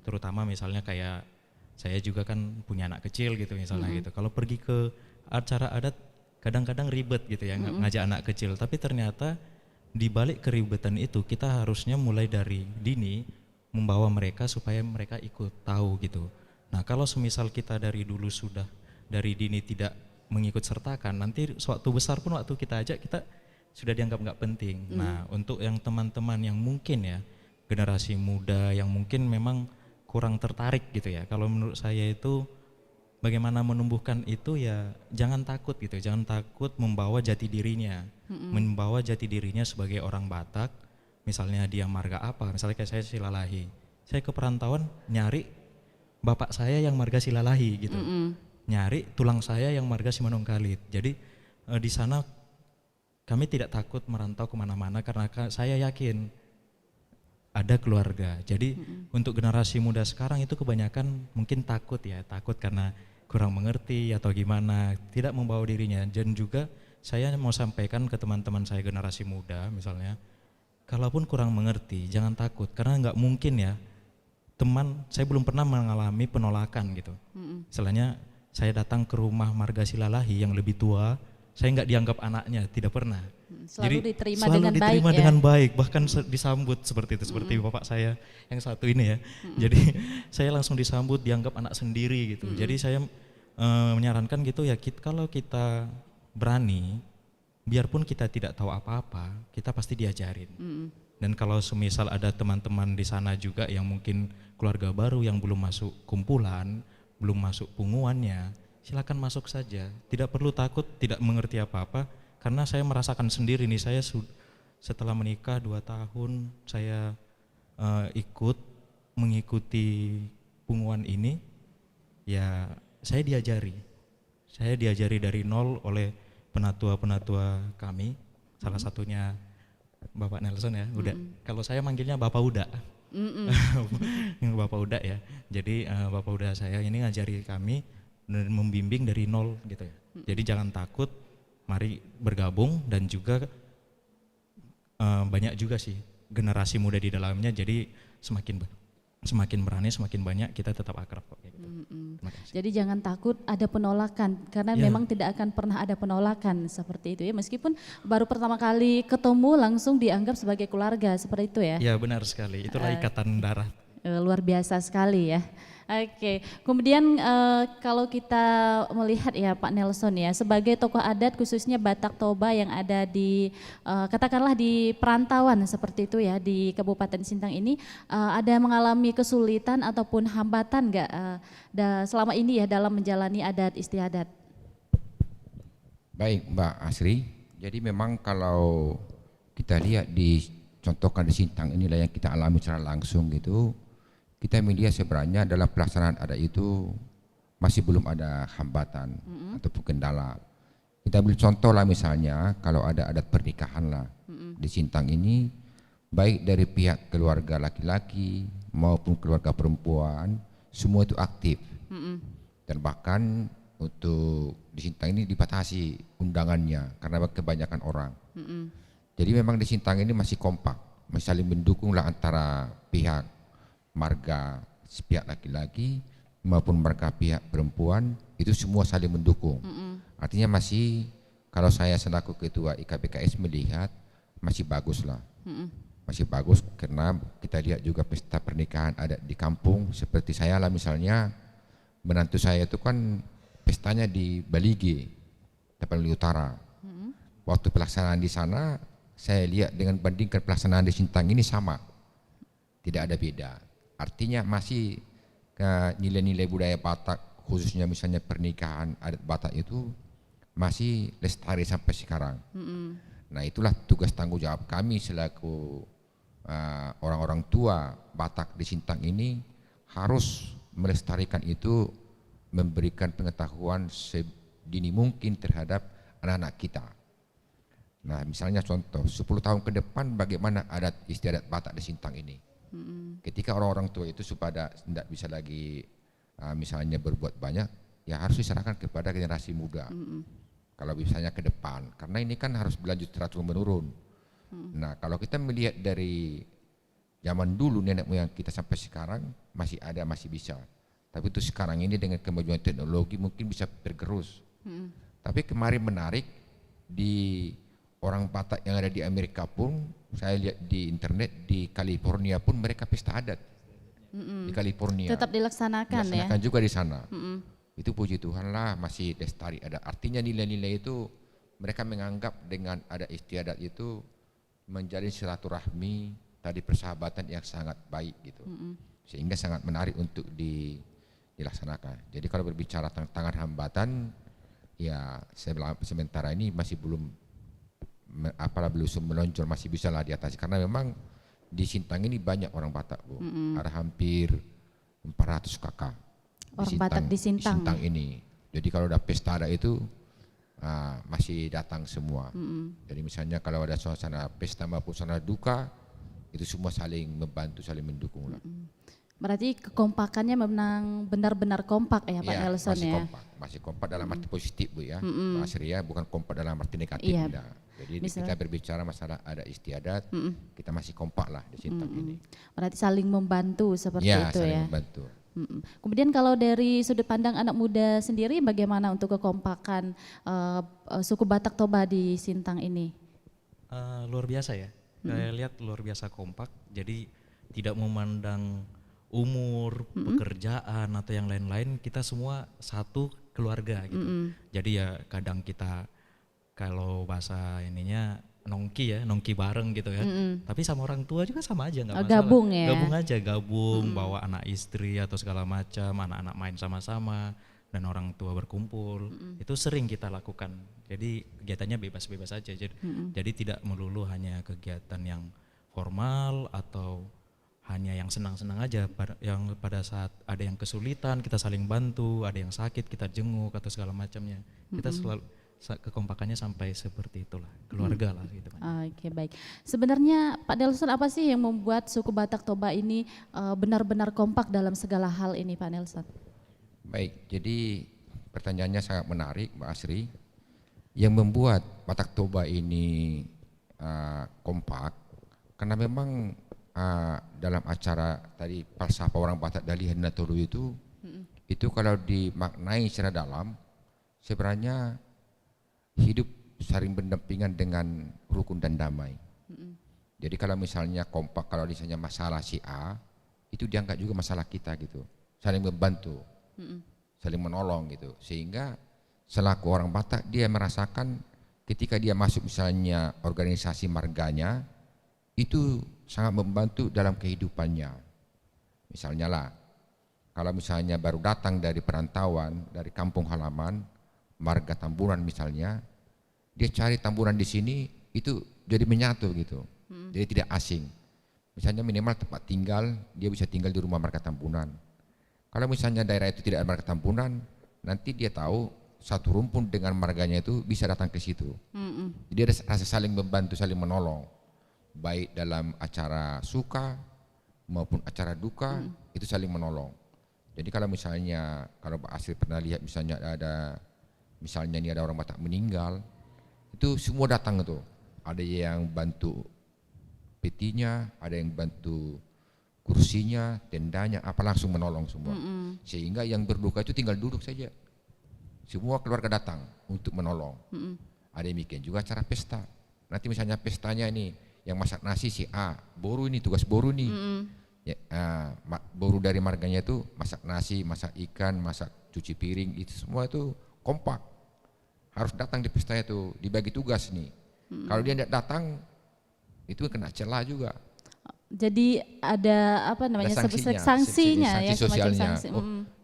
terutama misalnya kayak saya juga kan punya anak kecil gitu misalnya gitu. Kalau pergi ke acara adat kadang-kadang ribet gitu ya ngajak anak kecil, tapi ternyata di balik keribetan itu kita harusnya mulai dari dini membawa mereka supaya mereka ikut tahu gitu. Nah kalau semisal kita dari dulu sudah dari dini tidak mengikut sertakan, nanti suatu besar pun waktu kita ajak kita sudah dianggap nggak penting. Nah untuk yang teman-teman yang mungkin ya generasi muda yang mungkin memang kurang tertarik gitu ya. Kalau menurut saya itu bagaimana menumbuhkan itu ya jangan takut gitu, jangan takut membawa jati dirinya, membawa jati dirinya sebagai orang Batak. Misalnya dia marga apa, misalnya kayak saya Silalahi. Saya ke perantauan nyari bapak saya yang marga Silalahi gitu, nyari tulang saya yang marga Simanungkalit. Jadi di sana kami tidak takut merantau kemana-mana karena saya yakin ada keluarga. Jadi untuk generasi muda sekarang itu kebanyakan mungkin takut ya, takut karena kurang mengerti atau gimana, tidak membawa dirinya. Dan juga saya mau sampaikan ke teman-teman saya generasi muda misalnya, kalaupun kurang mengerti jangan takut karena nggak mungkin ya teman, saya belum pernah mengalami penolakan gitu. Misalnya saya datang ke rumah marga Silalahi yang lebih tua, saya nggak dianggap anaknya, tidak pernah. Selalu Jadi diterima selalu dengan diterima baik dengan baik, bahkan disambut seperti itu, seperti bapak saya yang satu ini ya. Jadi saya langsung disambut, dianggap anak sendiri gitu. Jadi saya menyarankan gitu ya, kalau kita berani, biarpun kita tidak tahu apa-apa, kita pasti diajarin. Dan kalau semisal ada teman-teman di sana juga yang mungkin keluarga baru yang belum masuk kumpulan, belum masuk punguannya, silakan masuk saja. Tidak perlu takut, tidak mengerti apa-apa. Karena saya merasakan sendiri nih, saya setelah menikah 2 tahun saya ikut mengikuti punguan ini, ya saya diajari dari nol oleh penatua-penatua kami, salah satunya Bapak Nelson ya, udah. Kalau saya manggilnya Bapak Uda, Bapak Uda ya. Jadi Bapak Uda saya ini ngajari kami dan membimbing dari nol gitu ya. Jadi jangan takut. Mari bergabung dan juga banyak juga sih generasi muda di dalamnya, jadi semakin berani, semakin banyak kita tetap akrab kok. Gitu. Terima kasih. Jadi jangan takut ada penolakan karena memang tidak akan pernah ada penolakan seperti itu ya, meskipun baru pertama kali ketemu langsung dianggap sebagai keluarga seperti itu ya. Ya benar sekali, itulah ikatan darah. Luar biasa sekali ya. Oke, kemudian kalau kita melihat ya Pak Nelson ya, sebagai tokoh adat khususnya Batak Toba yang ada di katakanlah di perantauan seperti itu ya di Kabupaten Sintang ini, ada mengalami kesulitan ataupun hambatan nggak selama ini ya dalam menjalani adat istiadat? Baik Mbak Asri, jadi memang kalau kita lihat di contohkan di Sintang inilah yang kita alami secara langsung gitu. Kita melihat sebenarnya dalam pelaksanaan adat itu masih belum ada hambatan ataupun kendala. Kita ambil contoh lah misalnya kalau ada adat pernikahan lah di Sintang ini, baik dari pihak keluarga laki-laki maupun keluarga perempuan, semua itu aktif. Dan bahkan untuk di Sintang ini dibatasi undangannya karena kebanyakan orang. Jadi memang di Sintang ini masih kompak, masih saling mendukung lah antara pihak marga pihak laki-laki maupun marga pihak perempuan, itu semua saling mendukung. Artinya masih, kalau saya selaku ketua IKBKS melihat masih bagus lah. Masih bagus karena kita lihat juga pesta pernikahan adat di kampung seperti saya lah misalnya, menantu saya itu kan pestanya di Balige, Tapanuli Utara. Waktu pelaksanaan di sana saya lihat dengan bandingkan pelaksanaan di Sintang ini sama, tidak ada beda. Artinya masih nilai-nilai budaya Batak, khususnya misalnya pernikahan adat Batak itu masih lestari sampai sekarang. Nah itulah tugas tanggung jawab kami selaku orang-orang tua Batak di Sintang ini, harus melestarikan itu, memberikan pengetahuan sedini mungkin terhadap anak-anak kita. Nah misalnya contoh 10 tahun ke depan bagaimana adat istiadat Batak di Sintang ini. Ketika orang-orang tua itu supaya tidak bisa lagi misalnya berbuat banyak, ya harus diserahkan kepada generasi muda. Kalau misalnya ke depan, karena ini kan harus berlanjut terus menurun. Nah kalau kita melihat dari zaman dulu nenek moyang kita sampai sekarang masih ada, masih bisa. Tapi itu sekarang ini dengan kemajuan teknologi mungkin bisa bergerus. Tapi kemarin menarik, di orang Batak yang ada di Amerika pun, saya lihat di internet, di California pun mereka pesta adat. Di California. Tetap dilaksanakan ya. Dilaksanakan juga di sana. Itu puji Tuhan lah masih lestari ada. Artinya nilai-nilai itu mereka menganggap dengan ada istiadat itu menjadi silaturahmi, tadi persahabatan yang sangat baik gitu. Sehingga sangat menarik untuk dilaksanakan. Jadi kalau berbicara tantangan hambatan, ya sementara ini masih belum melonjak, masih bisa lah diatasi karena memang di Sintang ini banyak orang Batak Bu. Ada hampir 400 kakak orang Batak di Sintang ini. Jadi kalau ada pesta ada itu masih datang semua. Jadi misalnya kalau ada suasana pesta maupun suasana duka, itu semua saling membantu, saling mendukung lah. Berarti kekompakannya memang benar-benar kompak ya Pak Nelson masih ya? Masih kompak dalam arti positif Bu ya. Pak Asria bukan kompak dalam arti negatif. Iya. Jadi kita berbicara masalah ada istiadat, kita masih kompak lah di Sintang ini. Berarti saling membantu seperti itu saling ya? membantu. Kemudian kalau dari sudut pandang anak muda sendiri bagaimana untuk kekompakan suku Batak Toba di Sintang ini? Luar biasa ya, saya lihat luar biasa kompak, jadi tidak memandang umur, pekerjaan atau yang lain-lain, kita semua satu keluarga gitu. Jadi ya kadang kita kalau bahasa ininya nongki bareng gitu kan. Tapi sama orang tua juga sama aja nggak masalah. Gabung ya. Gabung bawa anak istri atau segala macam, anak-anak main sama-sama dan orang tua berkumpul. Itu sering kita lakukan. Jadi kegiatannya bebas-bebas aja. Jadi tidak melulu hanya kegiatan yang formal atau hanya yang senang-senang aja, yang pada saat ada yang kesulitan kita saling bantu, ada yang sakit kita jenguk atau segala macamnya. Kita selalu kekompakannya sampai seperti itulah, keluarga lah gitu kan. Oke, baik. Sebenarnya Pak Nelson, apa sih yang membuat suku Batak Toba ini benar-benar kompak dalam segala hal ini Pak Nelson? Baik, jadi pertanyaannya sangat menarik Mbak Asri. Yang membuat Batak Toba ini kompak karena memang dalam acara tadi falsafah orang Batak Dalihan Natolu itu kalau dimaknai secara dalam sebenarnya hidup saling berdampingan dengan rukun dan damai. Jadi kalau misalnya kompak, kalau misalnya masalah si A, itu dianggap juga masalah kita gitu. Saling membantu, saling menolong gitu. Sehingga selaku orang Batak dia merasakan ketika dia masuk misalnya organisasi marganya, itu sangat membantu dalam kehidupannya. Misalnya lah, kalau misalnya baru datang dari perantauan, dari kampung halaman, marga Tamburan misalnya, dia cari Tamburan di sini itu jadi menyatu gitu. Jadi tidak asing. Misalnya minimal tempat tinggal, dia bisa tinggal di rumah marga Tambunan. Kalau misalnya daerah itu tidak ada marga Tambunan, nanti dia tahu satu rumpun dengan marganya itu bisa datang ke situ. Jadi ada rasa saling membantu, saling menolong. Baik dalam acara suka maupun acara duka, itu saling menolong. Jadi kalau misalnya, kalau Pak Asri pernah lihat misalnya misalnya ini ada orang Batak meninggal, itu semua datang itu. Ada yang bantu petinya, ada yang bantu kursinya, tendanya, apa langsung menolong semua. Sehingga yang berduka itu tinggal duduk saja. Semua keluarga datang untuk menolong. Ada yang bikin juga acara pesta. Nanti misalnya pestanya ini, yang masak nasi si A, boru ini tugas boru nih. Ya, boru dari marganya itu masak nasi, masak ikan, masak cuci piring, itu semua itu kompak. Harus datang di pesta itu, dibagi tugas nih. Kalau dia tidak datang, itu kena celah juga. Jadi ada apa namanya Ada sanksinya sanksi ya, semacam sosialnya. sanksi.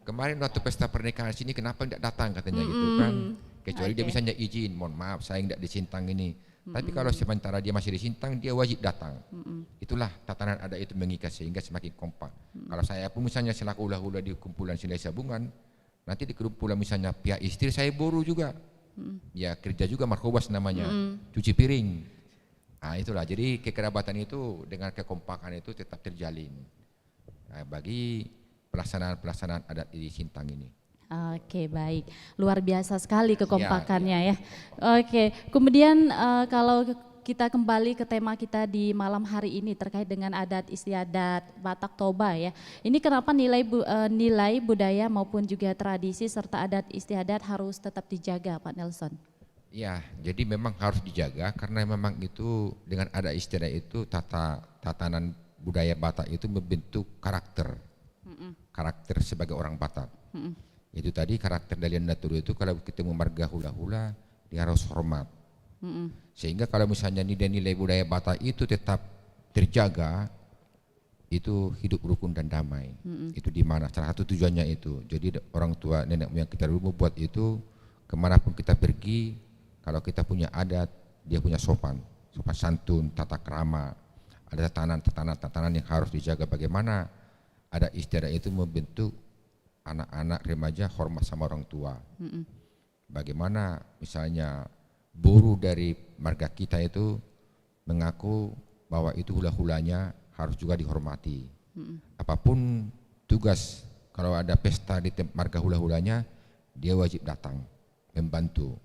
Kemarin waktu pesta pernikahan sini kenapa tidak datang katanya gitu kan. Kecuali dia misalnya izin, mohon maaf saya tidak di Sintang ini. Tapi kalau sementara dia masih di Sintang, dia wajib datang. Itulah tatanan adat itu mengikat sehingga semakin kompak. Kalau saya pun misalnya selaku hula-hula di kumpulan Silai Sabungan, nanti di kumpulan misalnya pihak istri saya boru juga. Ya kerja juga markobas namanya, cuci piring. Nah itulah, jadi kekerabatan itu dengan kekompakan itu tetap terjalin. Nah, bagi pelaksanaan adat di Sintang ini. Oke, baik, luar biasa sekali kekompakannya ya. Oke, kemudian kalau kita kembali ke tema kita di malam hari ini terkait dengan adat istiadat Batak Toba ya. Ini kenapa nilai budaya maupun juga tradisi serta adat istiadat harus tetap dijaga, Pak Nelson? Ya, jadi memang harus dijaga karena memang itu dengan adat istiadat itu tatanan budaya Batak itu membentuk karakter sebagai orang Batak. Itu tadi karakter Dalian Naturu itu kalau ketemu marga hula-hula dia harus hormat. Sehingga kalau misalnya nilai-nilai budaya Batak itu tetap terjaga, itu hidup rukun dan damai. Itu di mana salah satu tujuannya itu. Jadi orang tua nenek moyang kita dulu membuat itu, kemanapun kita pergi, kalau kita punya adat, dia punya sopan santun, tata krama, ada tatanan yang harus dijaga. Bagaimana adat istiadat itu membentuk anak-anak remaja hormat sama orang tua. Bagaimana misalnya boru dari marga kita itu mengaku bahwa itu hula-hulanya harus juga dihormati. Apapun tugas, kalau ada pesta di marga hula-hulanya, dia wajib datang membantu,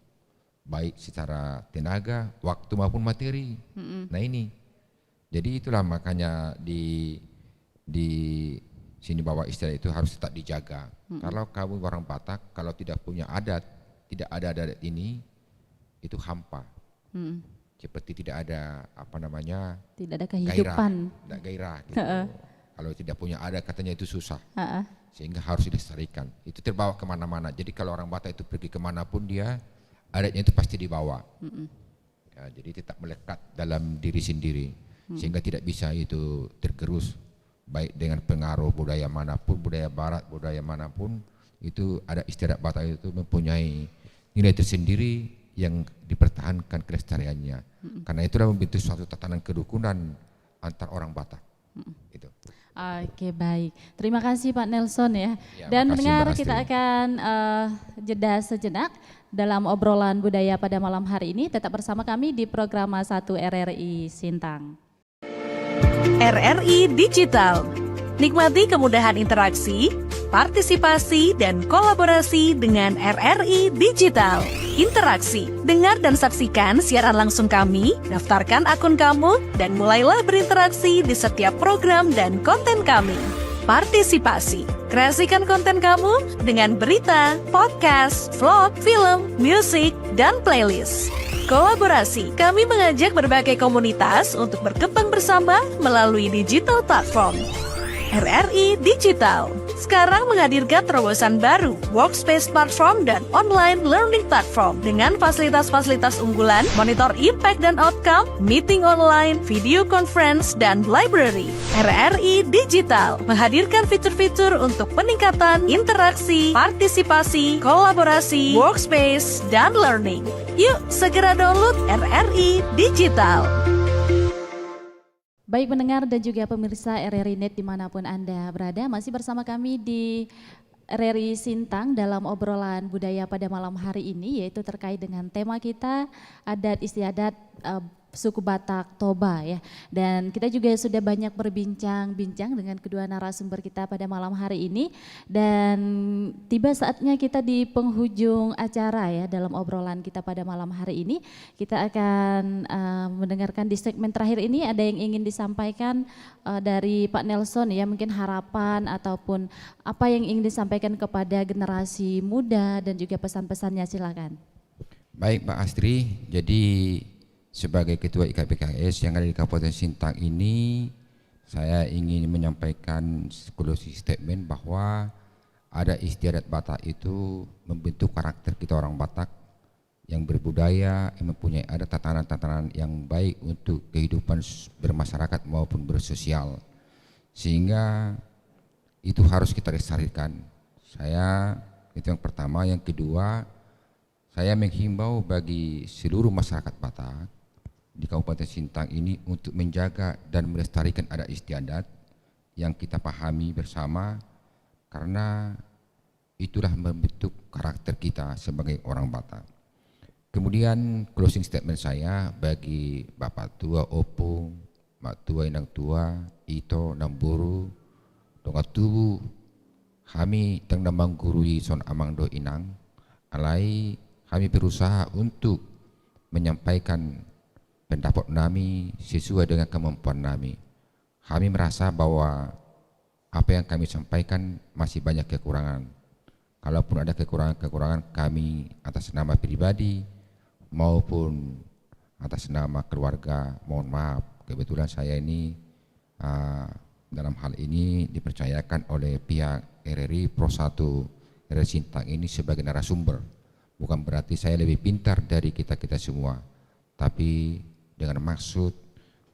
baik secara tenaga, waktu maupun materi. Nah ini, jadi itulah makanya di sini bahwa istilah itu harus tetap dijaga. Kalau kamu orang Batak, kalau tidak punya adat, tidak ada adat ini, itu hampa. Seperti tidak ada tidak ada kehidupan, tidak gairah gitu. Kalau tidak punya adat katanya itu susah. Sehingga harus dilestarikan. Itu terbawa kemana-mana. Jadi kalau orang Batak itu pergi kemanapun dia, adatnya itu pasti dibawa. Ya, jadi tetap melekat dalam diri sendiri, sehingga tidak bisa itu tergerus. Baik dengan pengaruh budaya manapun, budaya barat, budaya manapun, itu ada istiadat Batak itu mempunyai nilai tersendiri yang dipertahankan kelestariannya. Karena itulah membentuk suatu tatanan kerukunan antar orang Batak. Itu. Oke, baik. Terima kasih Pak Nelson ya. Dan makasih, mendengar Mbak kita Astri. akan jeda sejenak dalam obrolan budaya pada malam hari ini. Tetap bersama kami di program 1 RRI Sintang. RRI Digital. Nikmati kemudahan interaksi, partisipasi, dan kolaborasi dengan RRI Digital. Interaksi, dengar dan saksikan siaran langsung kami, daftarkan akun kamu, dan mulailah berinteraksi di setiap program dan konten kami. Partisipasi, kreasikan konten kamu dengan berita, podcast, vlog, film, musik, dan playlist. Kolaborasi, kami mengajak berbagai komunitas untuk berkembang bersama melalui digital platform. RRI Digital sekarang menghadirkan terobosan baru, workspace platform dan online learning platform dengan fasilitas-fasilitas unggulan, monitor impact dan outcome, meeting online, video conference, dan library. RRI Digital menghadirkan fitur-fitur untuk peningkatan interaksi, partisipasi, kolaborasi, workspace, dan learning. Yuk segera download RRI Digital. Baik pendengar dan juga pemirsa RRI Net dimanapun Anda berada, masih bersama kami di RRI Sintang dalam obrolan budaya pada malam hari ini, yaitu terkait dengan tema kita adat istiadat suku Batak Toba ya. Dan kita juga sudah banyak berbincang-bincang dengan kedua narasumber kita pada malam hari ini, dan tiba saatnya kita di penghujung acara ya dalam obrolan kita pada malam hari ini. Kita akan mendengarkan di segmen terakhir ini, ada yang ingin disampaikan dari Pak Nelson ya, mungkin harapan ataupun apa yang ingin disampaikan kepada generasi muda dan juga pesan-pesannya, silakan. Baik Mbak Astri, jadi sebagai Ketua IKBKS yang ada di Kabupaten Sintang ini, saya ingin menyampaikan closing statement bahwa ada istiadat Batak itu membentuk karakter kita orang Batak yang berbudaya, yang mempunyai ada tatanan-tatanan yang baik untuk kehidupan bermasyarakat maupun bersosial. Sehingga itu harus kita lestarikan. Saya, itu yang pertama. Yang kedua, saya menghimbau bagi seluruh masyarakat Batak di Kabupaten Sintang ini untuk menjaga dan melestarikan adat istiadat yang kita pahami bersama, karena itulah membentuk karakter kita sebagai orang Batak. Kemudian closing statement saya bagi Bapak Tua Opung, Mak Tua Indang Tua, Ito Namburu, Donga Tubu, kami teng nambang gurui son amang do inang, alai kami berusaha untuk menyampaikan pendapat kami sesuai dengan kemampuan kami. Kami merasa bahwa apa yang kami sampaikan masih banyak kekurangan. Kalaupun ada kekurangan-kekurangan, kami atas nama pribadi maupun atas nama keluarga mohon maaf. Kebetulan saya ini dalam hal ini dipercayakan oleh pihak RRI Pro 1 RRI Sintang ini sebagai narasumber. Bukan berarti saya lebih pintar dari kita-kita semua, tapi dengan maksud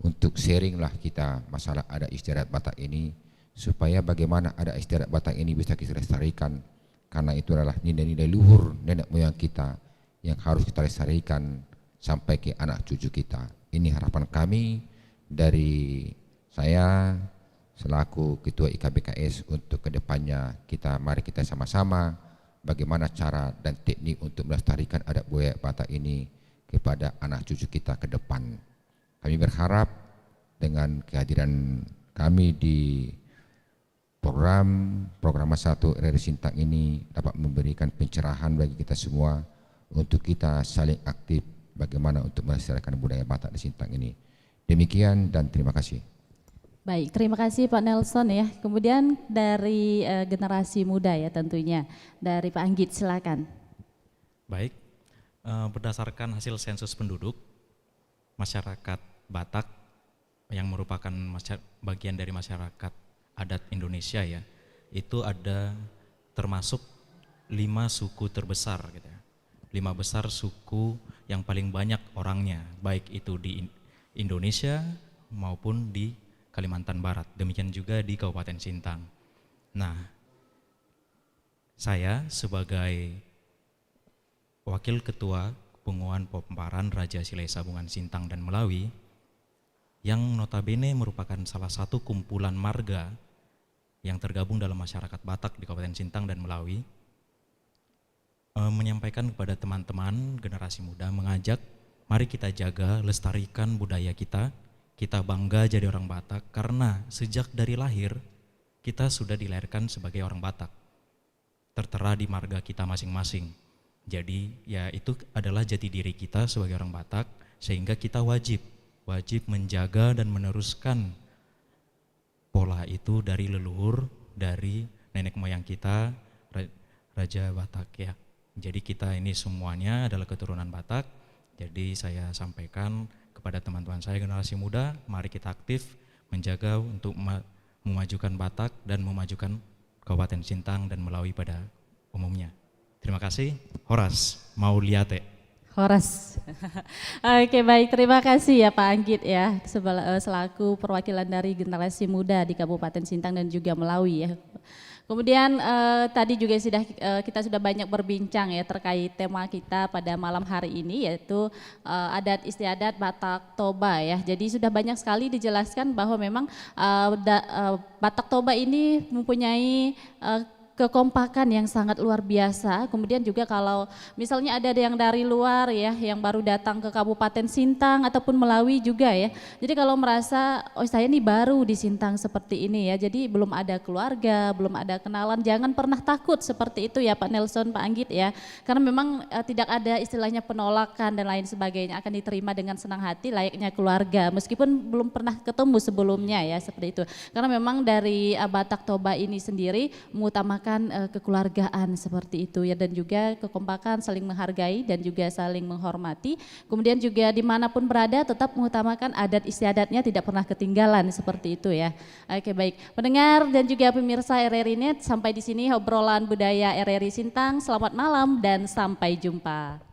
untuk sharing lah kita masalah adat istiadat Batak ini, supaya bagaimana adat istiadat Batak ini bisa kita lestarikan, karena itu adalah nilai-nilai luhur nenek moyang kita yang harus kita lestarikan sampai ke anak cucu kita. Ini harapan kami dari saya selaku Ketua IKBKS untuk kedepannya. Mari kita sama-sama bagaimana cara dan teknik untuk melestarikan adat budaya Batak ini kepada anak cucu kita ke depan. Kami berharap dengan kehadiran kami di program 1 RRI Sintang ini dapat memberikan pencerahan bagi kita semua untuk kita saling aktif bagaimana untuk melestarikan budaya Batak di Sintang ini. Demikian dan terima kasih. Baik, terima kasih Pak Nelson ya. Kemudian dari generasi muda ya tentunya, dari Pak Anggit silakan. Baik, berdasarkan hasil sensus penduduk, masyarakat Batak yang merupakan bagian dari masyarakat adat Indonesia ya, itu ada termasuk 5 suku terbesar gitu ya. 5 besar suku yang paling banyak orangnya, baik itu di Indonesia maupun di Kalimantan Barat, demikian juga di Kabupaten Sintang. Nah, saya sebagai Wakil Ketua Penguan Pemparan Raja Silai Sabungan Sintang dan Melawi, yang notabene merupakan salah satu kumpulan marga yang tergabung dalam masyarakat Batak di Kabupaten Sintang dan Melawi, menyampaikan kepada teman-teman generasi muda, mengajak mari kita jaga, lestarikan budaya kita bangga jadi orang Batak, karena sejak dari lahir kita sudah dilahirkan sebagai orang Batak, tertera di marga kita masing-masing. Jadi ya itu adalah jati diri kita sebagai orang Batak, sehingga kita wajib menjaga dan meneruskan pola itu dari leluhur, dari nenek moyang kita, Raja Batak ya. Jadi kita ini semuanya adalah keturunan Batak. Jadi saya sampaikan kepada teman-teman saya generasi muda, mari kita aktif menjaga untuk memajukan Batak dan memajukan Kabupaten Sintang dan Melawi pada umumnya. Terima kasih. Horas Mauliate. Horas. Oke baik, terima kasih ya Pak Anggit ya, selaku perwakilan dari generasi muda di Kabupaten Sintang dan juga Melawi ya. Kemudian tadi juga kita sudah banyak berbincang ya terkait tema kita pada malam hari ini, yaitu adat istiadat Batak Toba ya. Jadi sudah banyak sekali dijelaskan bahwa memang Batak Toba ini mempunyai kekompakan yang sangat luar biasa. Kemudian juga kalau misalnya ada yang dari luar ya, yang baru datang ke Kabupaten Sintang ataupun Melawi juga ya. Jadi kalau merasa, oh saya nih baru di Sintang seperti ini ya, jadi belum ada keluarga, belum ada kenalan, jangan pernah takut seperti itu ya Pak Nelson, Pak Anggit ya. Karena memang tidak ada istilahnya penolakan dan lain sebagainya, akan diterima dengan senang hati layaknya keluarga. Meskipun belum pernah ketemu sebelumnya ya, seperti itu. Karena memang dari Batak Toba ini sendiri mengutamakan kekeluargaan seperti itu ya, dan juga kekompakan, saling menghargai dan juga saling menghormati. Kemudian juga dimanapun berada tetap mengutamakan adat istiadatnya, tidak pernah ketinggalan seperti itu ya. Oke, baik, pendengar dan juga pemirsa RRI Net, sampai di sini obrolan budaya RRI Sintang. Selamat malam dan sampai jumpa.